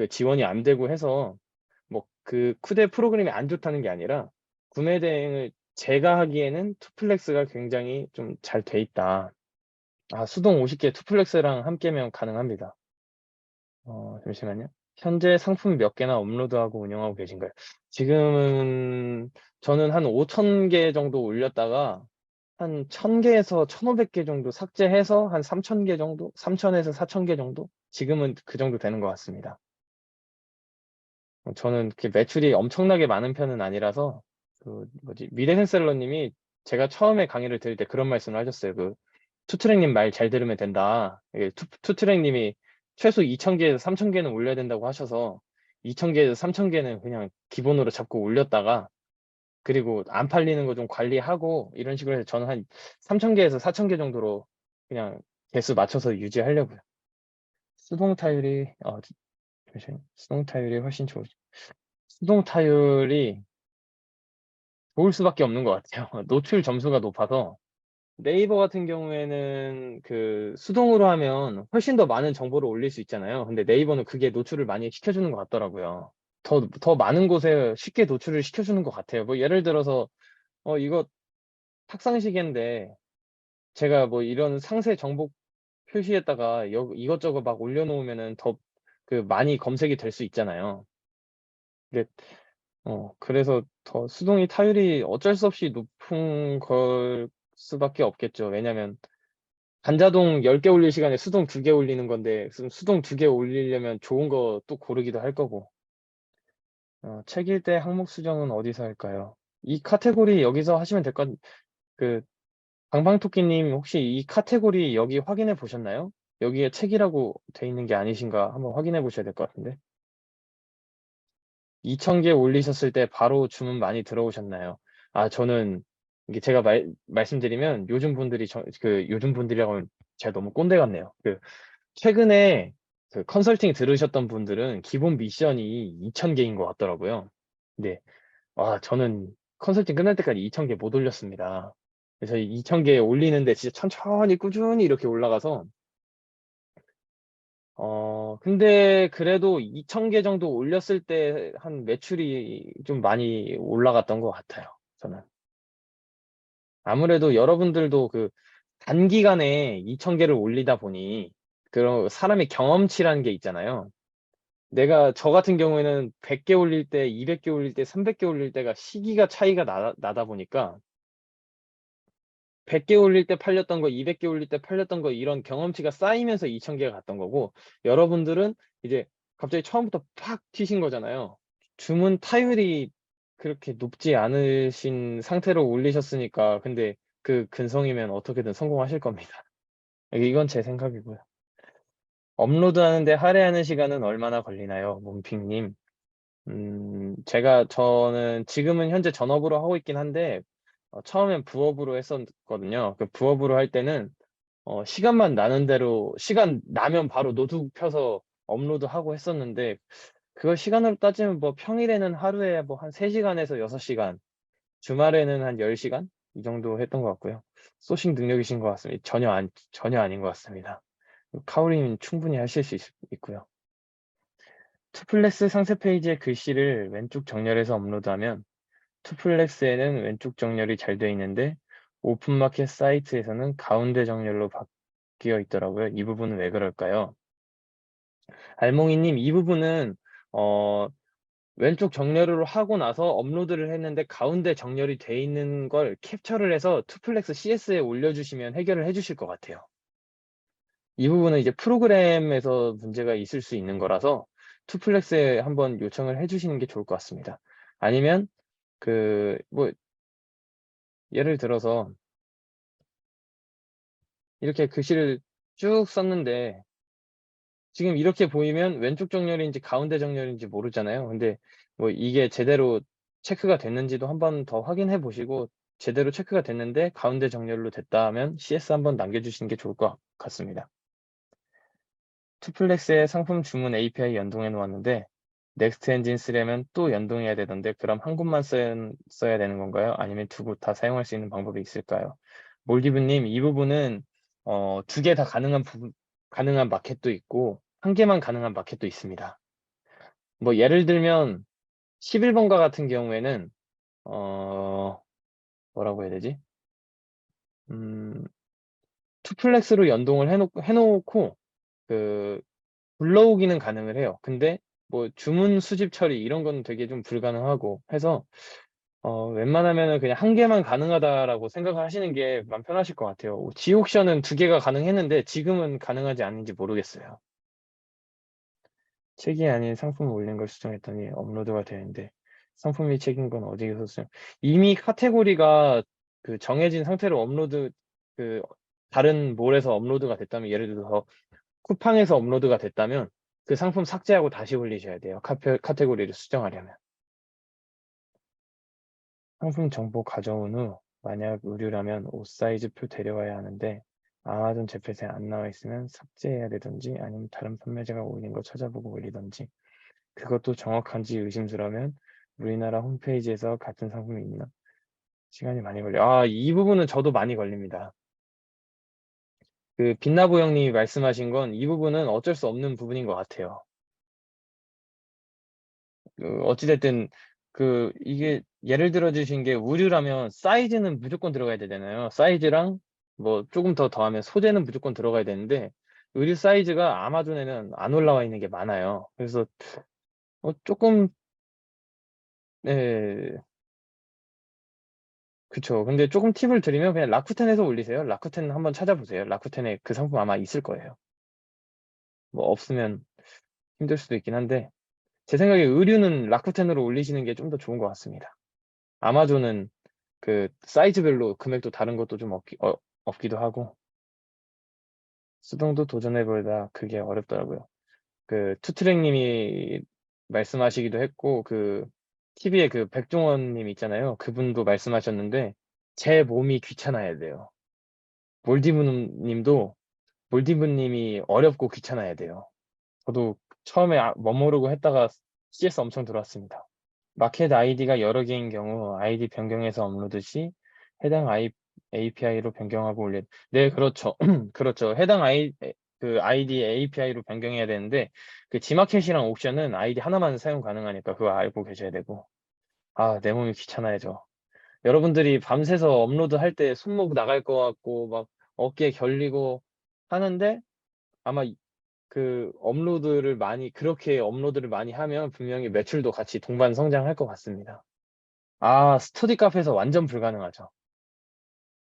지원이 안 되고 해서 뭐 그 쿠데 프로그램이 안 좋다는 게 아니라 구매 대행을 제가 하기에는 투플렉스가 굉장히 좀 잘 돼 있다. 수동 50개 투플렉스랑 함께면 가능합니다. 잠시만요. 현재 상품 몇 개나 업로드하고 운영하고 계신가요? 지금은 저는 한 5,000개 정도 올렸다가 한 1000개에서 1500개 정도 삭제해서 한 3000개 정도? 3000에서 4000개 정도? 지금은 그 정도 되는 것 같습니다. 저는 그 매출이 엄청나게 많은 편은 아니라서, 그, 뭐지, 미래센셀러님이 제가 처음에 강의를 들을 때 그런 말씀을 하셨어요. 그, 투트랙님 말 잘 들으면 된다. 이게 투트랙님이 최소 2000개에서 3000개는 올려야 된다고 하셔서, 2000개에서 3000개는 그냥 기본으로 잡고 올렸다가, 그리고 안 팔리는 거 좀 관리하고, 이런 식으로 해서 저는 한 3000개에서 4000개 정도로 그냥 개수 맞춰서 유지하려고요. 수동 타율이, 잠시만요. 수동 타율이 훨씬 좋으죠. 수동 타율이 좋을 수밖에 없는 것 같아요. 노출 점수가 높아서 네이버 같은 경우에는 그 수동으로 하면 훨씬 더 많은 정보를 올릴 수 있잖아요. 근데 네이버는 그게 노출을 많이 시켜주는 것 같더라고요. 더 많은 곳에 쉽게 노출을 시켜주는 것 같아요. 뭐 예를 들어서 이거 탁상시계인데 제가 뭐 이런 상세 정보 표시에다가 이것저것 막 올려놓으면은 더 그 많이 검색이 될 수 있잖아요. 근데 그래서 더 수동이 타율이 어쩔 수 없이 높은 걸 수밖에 없겠죠. 왜냐면 반자동 10개 올릴 시간에 수동 2개 올리는 건데 수동 2개 올리려면 좋은 거 또 고르기도 할 거고. 책 읽대 항목 수정은 어디서 할까요? 이 카테고리 여기서 하시면 될 것, 그, 방방토끼님 혹시 이 카테고리 여기 확인해 보셨나요? 여기에 책이라고 돼 있는 게 아니신가 한번 확인해 보셔야 될 것 같은데. 2000개 올리셨을 때 바로 주문 많이 들어오셨나요? 저는 이게 제가 말씀드리면 요즘 분들이라고 하면 제가 너무 꼰대 같네요. 최근에 그 컨설팅 들으셨던 분들은 기본 미션이 2000개인 것 같더라고요. 근데 저는 컨설팅 끝날 때까지 2000개 못 올렸습니다. 그래서 2000개 올리는데 진짜 천천히 꾸준히 이렇게 올라가서 근데 그래도 2000개 정도 올렸을 때 한 매출이 좀 많이 올라갔던 것 같아요. 저는. 아무래도 여러분들도 그 단기간에 2000개를 올리다 보니 그런 사람의 경험치라는 게 있잖아요. 저 같은 경우에는 100개 올릴 때, 200개 올릴 때, 300개 올릴 때가 시기가 차이가 나다 보니까 100개 올릴 때 팔렸던 거, 200개 올릴 때 팔렸던 거 이런 경험치가 쌓이면서 2000개가 갔던 거고 여러분들은 이제 갑자기 처음부터 팍 튀신 거잖아요. 주문 타율이 그렇게 높지 않으신 상태로 올리셨으니까 근데 그 근성이면 어떻게든 성공하실 겁니다. 이건 제 생각이고요. 업로드하는데 할애하는 시간은 얼마나 걸리나요? 문핑님. 저는 지금은 현재 전업으로 하고 있긴 한데, 처음엔 부업으로 했었거든요. 그 부업으로 할 때는, 시간만 나는 대로, 시간 나면 바로 노트북 펴서 업로드하고 했었는데, 그걸 시간으로 따지면 뭐 평일에는 하루에 뭐 한 3시간에서 6시간, 주말에는 한 10시간? 이 정도 했던 것 같고요. 소싱 능력이신 것 같습니다. 전혀 아닌 것 같습니다. 카오리는 충분히 하실 수 있고요. 투플렉스 상세 페이지의 글씨를 왼쪽 정렬해서 업로드하면 투플렉스에는 왼쪽 정렬이 잘 되어 있는데 오픈마켓 사이트에서는 가운데 정렬로 바뀌어 있더라고요. 이 부분은 왜 그럴까요? 알몽이님, 이 부분은 어, 왼쪽 정렬을 하고 나서 업로드를 했는데 가운데 정렬이 돼 있는 걸 캡처를 해서 투플렉스 CS에 올려주시면 해결을 해주실 것 같아요. 이 부분은 이제 프로그램에서 문제가 있을 수 있는 거라서 투플렉스에 한번 요청을 해주시는 게 좋을 것 같습니다. 아니면 뭐 예를 들어서 이렇게 글씨를 쭉 썼는데 지금 이렇게 보이면 왼쪽 정렬인지 가운데 정렬인지 모르잖아요. 근데 뭐 이게 제대로 체크가 됐는지도 한번 더 확인해 보시고 제대로 체크가 됐는데 가운데 정렬로 됐다 하면 CS 한번 남겨주시는 게 좋을 것 같습니다. 투플렉스에 상품 주문 API 연동해 놓았는데 넥스트 엔진 쓰려면 또 연동해야 되던데 그럼 한 곳만 써야 되는 건가요? 아니면 두 곳 다 사용할 수 있는 방법이 있을까요? 몰디브님, 이 부분은 2개 다 가능한 마켓도 있고 한 개만 가능한 마켓도 있습니다. 뭐 예를 들면 11번가 같은 경우에는 어, 뭐라고 해야 되지? 음, 투플렉스로 연동을 해놓고 그 불러오기는 가능을 해요. 근데 뭐 주문 수집 처리 이런 건 되게 좀 불가능하고 해서 웬만하면은 그냥 한 개만 가능하다라고 생각을 하시는 게 마음 편하실 것 같아요. 지옥션은 두 개가 가능했는데 지금은 가능하지 않는지 모르겠어요. 책이 아닌 상품을 올린 걸 수정했더니 업로드가 되는데 상품이 책인 건 어디에서 수정? 이미 카테고리가 그 정해진 상태로 그 다른 몰에서 업로드가 됐다면 예를 들어서 쿠팡에서 업로드가 됐다면 그 상품 삭제하고 다시 올리셔야 돼요. 카테고리를 수정하려면. 상품 정보 가져온 후 만약 의류라면 옷 사이즈표 데려와야 하는데 아마존 재팬에 안 나와 있으면 삭제해야 되든지 아니면 다른 판매자가 올린 거 찾아보고 올리든지 그것도 정확한지 의심스러우면 우리나라 홈페이지에서 같은 상품이 있나? 시간이 많이 걸려. 이 부분은 저도 많이 걸립니다. 그 빛나보 형님이 말씀하신 건 이 부분은 어쩔 수 없는 부분인 것 같아요. 어찌됐든 이게 예를 들어 주신 게 우류라면 사이즈는 무조건 들어가야 되잖아요. 사이즈랑 뭐 조금 더 더하면 소재는 무조건 들어가야 되는데 의류 사이즈가 아마존에는 안 올라와 있는 게 많아요. 그래서 조금 네, 그쵸. 근데 조금 팁을 드리면 그냥 라쿠텐에서 올리세요. 라쿠텐 한번 찾아보세요. 라쿠텐에 그 상품 아마 있을 거예요. 뭐 없으면 힘들 수도 있긴 한데 제 생각에 의류는 라쿠텐으로 올리시는 게 좀 더 좋은 것 같습니다. 아마존은 그 사이즈별로 금액도 다른 것도 좀 없기도 하고 수동도 도전해보다 그게 어렵더라고요. 그 투트랙님이 말씀하시기도 했고 그 TV에 그 백종원님 있잖아요. 그분도 말씀하셨는데 제 몸이 귀찮아야 돼요. 몰디브님도 몰디브님이 어렵고 귀찮아야 돼요. 저도 처음에 멋모르고 했다가 CS 엄청 들어왔습니다. 마켓 아이디가 여러 개인 경우 아이디 변경해서 업로드 시 해당 API로 변경하고 네, 그렇죠. 그렇죠. 해당 그 아이디 API로 변경해야 되는데 그 지마켓이랑 옥션은 아이디 하나만 사용 가능하니까 그거 알고 계셔야 되고. 내 몸이 귀찮아야죠. 여러분들이 밤새서 업로드 할 때 손목 나갈 것 같고 막 어깨 결리고 하는데 아마 그렇게 업로드를 많이 하면 분명히 매출도 같이 동반 성장할 것 같습니다. 스터디 카페에서 완전 불가능하죠.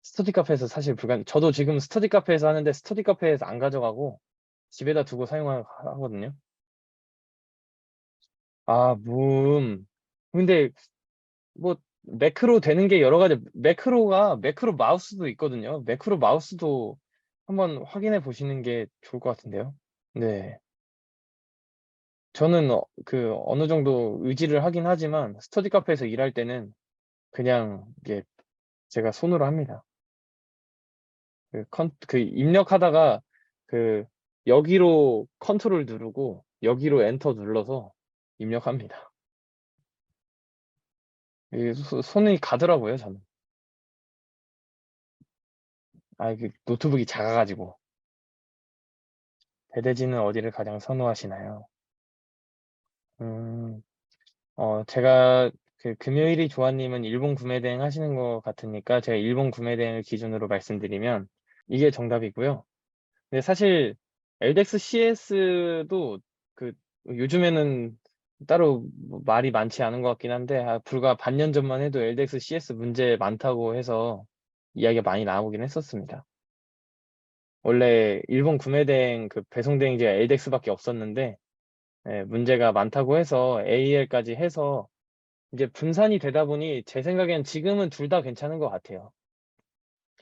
스터디 카페에서 사실 저도 지금 스터디 카페에서 하는데 스터디 카페에서 안 가져가고 집에다 두고 사용하거든요. 근데 뭐 매크로 되는 게 여러 가지 매크로 마우스도 있거든요. 매크로 마우스도 한번 확인해 보시는 게 좋을 것 같은데요. 네. 저는 어느 정도 의지를 하긴 하지만 스터디 카페에서 일할 때는 그냥 이게 제가 손으로 합니다. 입력하다가 그 여기로 컨트롤 누르고 여기로 엔터 눌러서 입력합니다. 이게 손이 가더라고요, 저는. 노트북이 작아가지고. 대대지는 어디를 가장 선호하시나요? 음, 제가 금요일이 조아님은 일본 구매 대행 하시는 것 같으니까 제가 일본 구매 대행을 기준으로 말씀드리면 이게 정답이고요. 근데 사실 LDX CS도 요즘에는 따로 뭐 말이 많지 않은 것 같긴 한데 불과 반년 전만 해도 LDX CS 문제 많다고 해서 이야기가 많이 나오긴 했었습니다. 원래 일본 구매 대행 배송 대행지가 LDX밖에 없었는데 문제가 많다고 해서 AEL까지 해서 이제 분산이 되다 보니 제 생각엔 지금은 둘 다 괜찮은 것 같아요.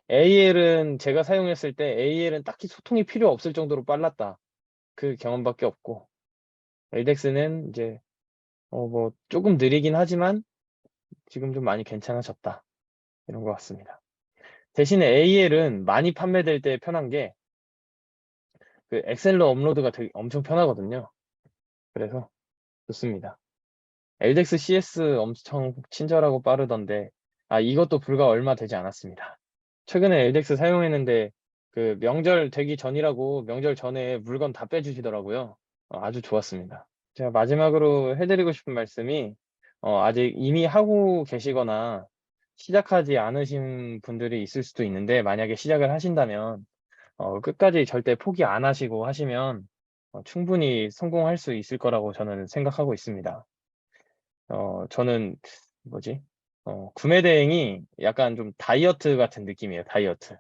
AEL은 제가 사용했을 때 AEL은 딱히 소통이 필요 없을 정도로 빨랐다. 그 경험밖에 없고 LDX는 이제 뭐 조금 느리긴 하지만 지금 좀 많이 괜찮아졌다. 이런 것 같습니다. 대신에 AEL은 많이 판매될 때 편한 게 그 엑셀로 업로드가 되게 엄청 편하거든요. 그래서 좋습니다. LDX CS 엄청 친절하고 빠르던데 이것도 불과 얼마 되지 않았습니다. 최근에 LDX 사용했는데 명절 되기 전이라고 명절 전에 물건 다 빼주시더라고요. 아주 좋았습니다. 제가 마지막으로 해드리고 싶은 말씀이 아직 이미 하고 계시거나 시작하지 않으신 분들이 있을 수도 있는데 만약에 시작을 하신다면 끝까지 절대 포기 안 하시고 하시면 충분히 성공할 수 있을 거라고 저는 생각하고 있습니다. 저는 뭐지? 구매 대행이 약간 좀 다이어트 같은 느낌이에요. 다이어트.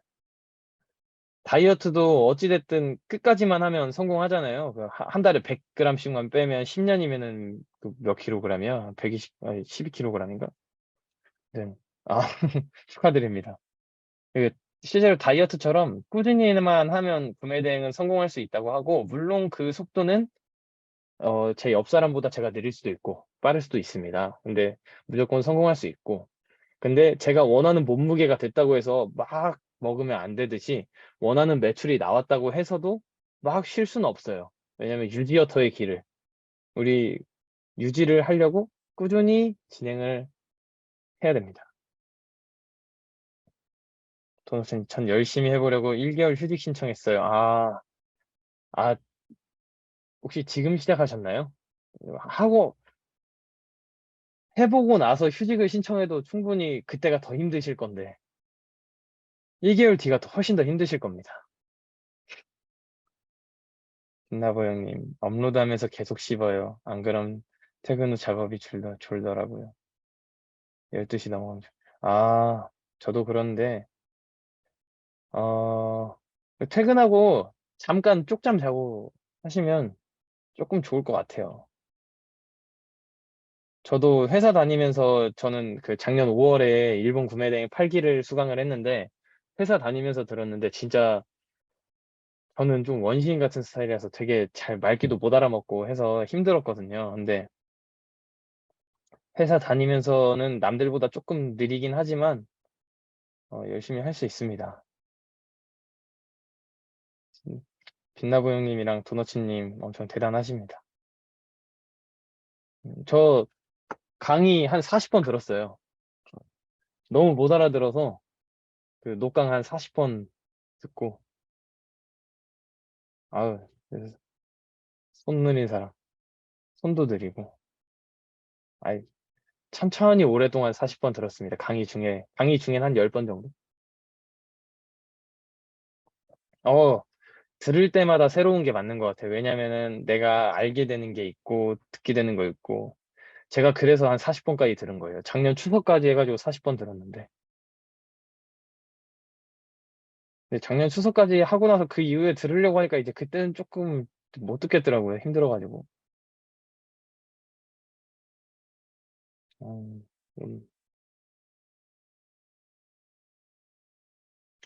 다이어트도 어찌됐든 끝까지만 하면 성공하잖아요. 한 달에 100g씩만 빼면 10년이면은 몇 킬로그램이야? 120, 아니, 12kg인가? 네. 아, 축하드립니다. 그 실제로 다이어트처럼 꾸준히만 하면 구매 대행은 성공할 수 있다고 하고, 물론 그 속도는 제 옆 사람보다 제가 느릴 수도 있고, 빠를 수도 있습니다. 근데 무조건 성공할 수 있고, 근데 제가 원하는 몸무게가 됐다고 해서 막 먹으면 안 되듯이 원하는 매출이 나왔다고 해서도 막 쉴 수는 없어요. 왜냐면 유지어터의 길을 우리 유지를 하려고 꾸준히 진행을 해야 됩니다. 도넛은 전 열심히 해보려고 1개월 휴직 신청했어요. 아, 혹시 지금 시작하셨나요? 하고 해보고 나서 휴직을 신청해도 충분히 그때가 더 힘드실 건데 1개월 뒤가 더 훨씬 더 힘드실 겁니다. 김나보 형님, 업로드하면서 계속 씹어요. 안 그럼 퇴근 후 작업이 졸더라고요. 12시 넘어가면. 저도 그런데, 어, 퇴근하고 잠깐 쪽잠 자고 하시면 조금 좋을 것 같아요. 저도 회사 다니면서 저는 그 작년 5월에 일본 구매대행 8기를 수강을 했는데, 회사 다니면서 들었는데, 진짜 저는 좀 원시인 같은 스타일이라서 되게 잘 말귀도 못 알아먹고 해서 힘들었거든요. 근데 회사 다니면서는 남들보다 조금 느리긴 하지만 열심히 할 수 있습니다. 빛나보 형님이랑 도너츠님 엄청 대단하십니다. 저 강의 한 40번 들었어요. 너무 못 알아들어서 그 녹강 한 40번 듣고 아유 그래서 손 느린 사람 손도 느리고 아이 천천히 오랫동안 40번 들었습니다. 강의 중에 한 10번 정도. 어 들을 때마다 새로운 게 맞는 것 같아요. 왜냐면은 내가 알게 되는 게 있고 듣게 되는 거 있고 제가 그래서 한 40번까지 들은 거예요. 작년 추석까지 해가지고 40번 들었는데. 근데 작년 추석까지 하고 나서 그 이후에 들으려고 하니까 이제 그때는 조금 못 듣겠더라고요. 힘들어가지고. 음, 음,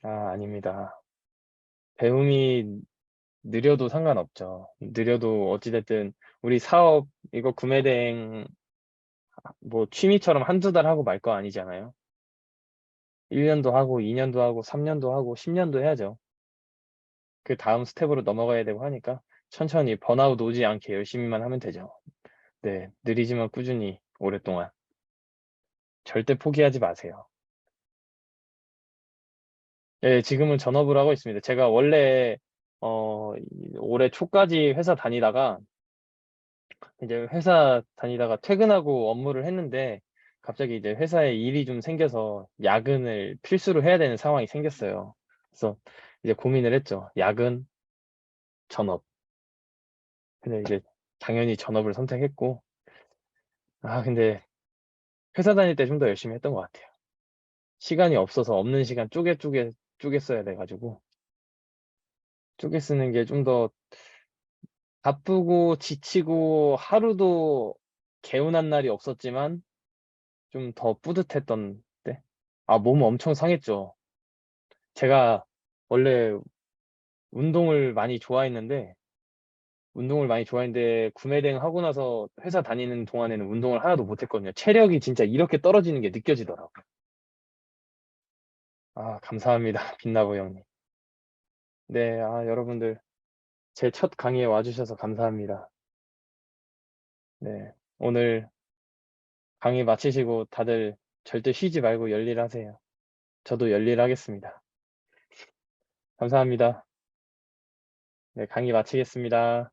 아닙니다. 배움이 느려도 상관없죠. 느려도 어찌됐든 우리 사업, 이거 구매대행 뭐 취미처럼 한두 달 하고 말 거 아니잖아요. 1년도 하고 2년도 하고 3년도 하고 10년도 해야죠. 그 다음 스텝으로 넘어가야 되고 하니까 천천히 번아웃 오지 않게 열심히만 하면 되죠. 네, 느리지만 꾸준히 오랫동안 절대 포기하지 마세요. 네, 지금은 전업을 하고 있습니다. 제가 원래 올해 초까지 회사 다니다가 이제 회사 다니다가 퇴근하고 업무를 했는데 갑자기 이제 회사에 일이 좀 생겨서 야근을 필수로 해야 되는 상황이 생겼어요. 그래서 이제 고민을 했죠. 야근, 전업. 근데 이제 당연히 전업을 선택했고 근데 회사 다닐 때 좀 더 열심히 했던 것 같아요. 시간이 없어서 없는 시간 쪼개 써야 돼가지고 쪼개 쓰는 게 좀 더 바쁘고 지치고 하루도 개운한 날이 없었지만 좀 더 뿌듯했던 때? 몸 엄청 상했죠. 제가 원래 운동을 많이 좋아했는데 구매대행 하고 나서 회사 다니는 동안에는 운동을 하나도 못했거든요. 체력이 진짜 이렇게 떨어지는 게 느껴지더라고요. 감사합니다. 빛나보 형님. 네, 여러분들 제 첫 강의에 와주셔서 감사합니다. 네, 오늘 강의 마치시고 다들 절대 쉬지 말고 열일하세요. 저도 열일하겠습니다. 감사합니다. 네, 강의 마치겠습니다.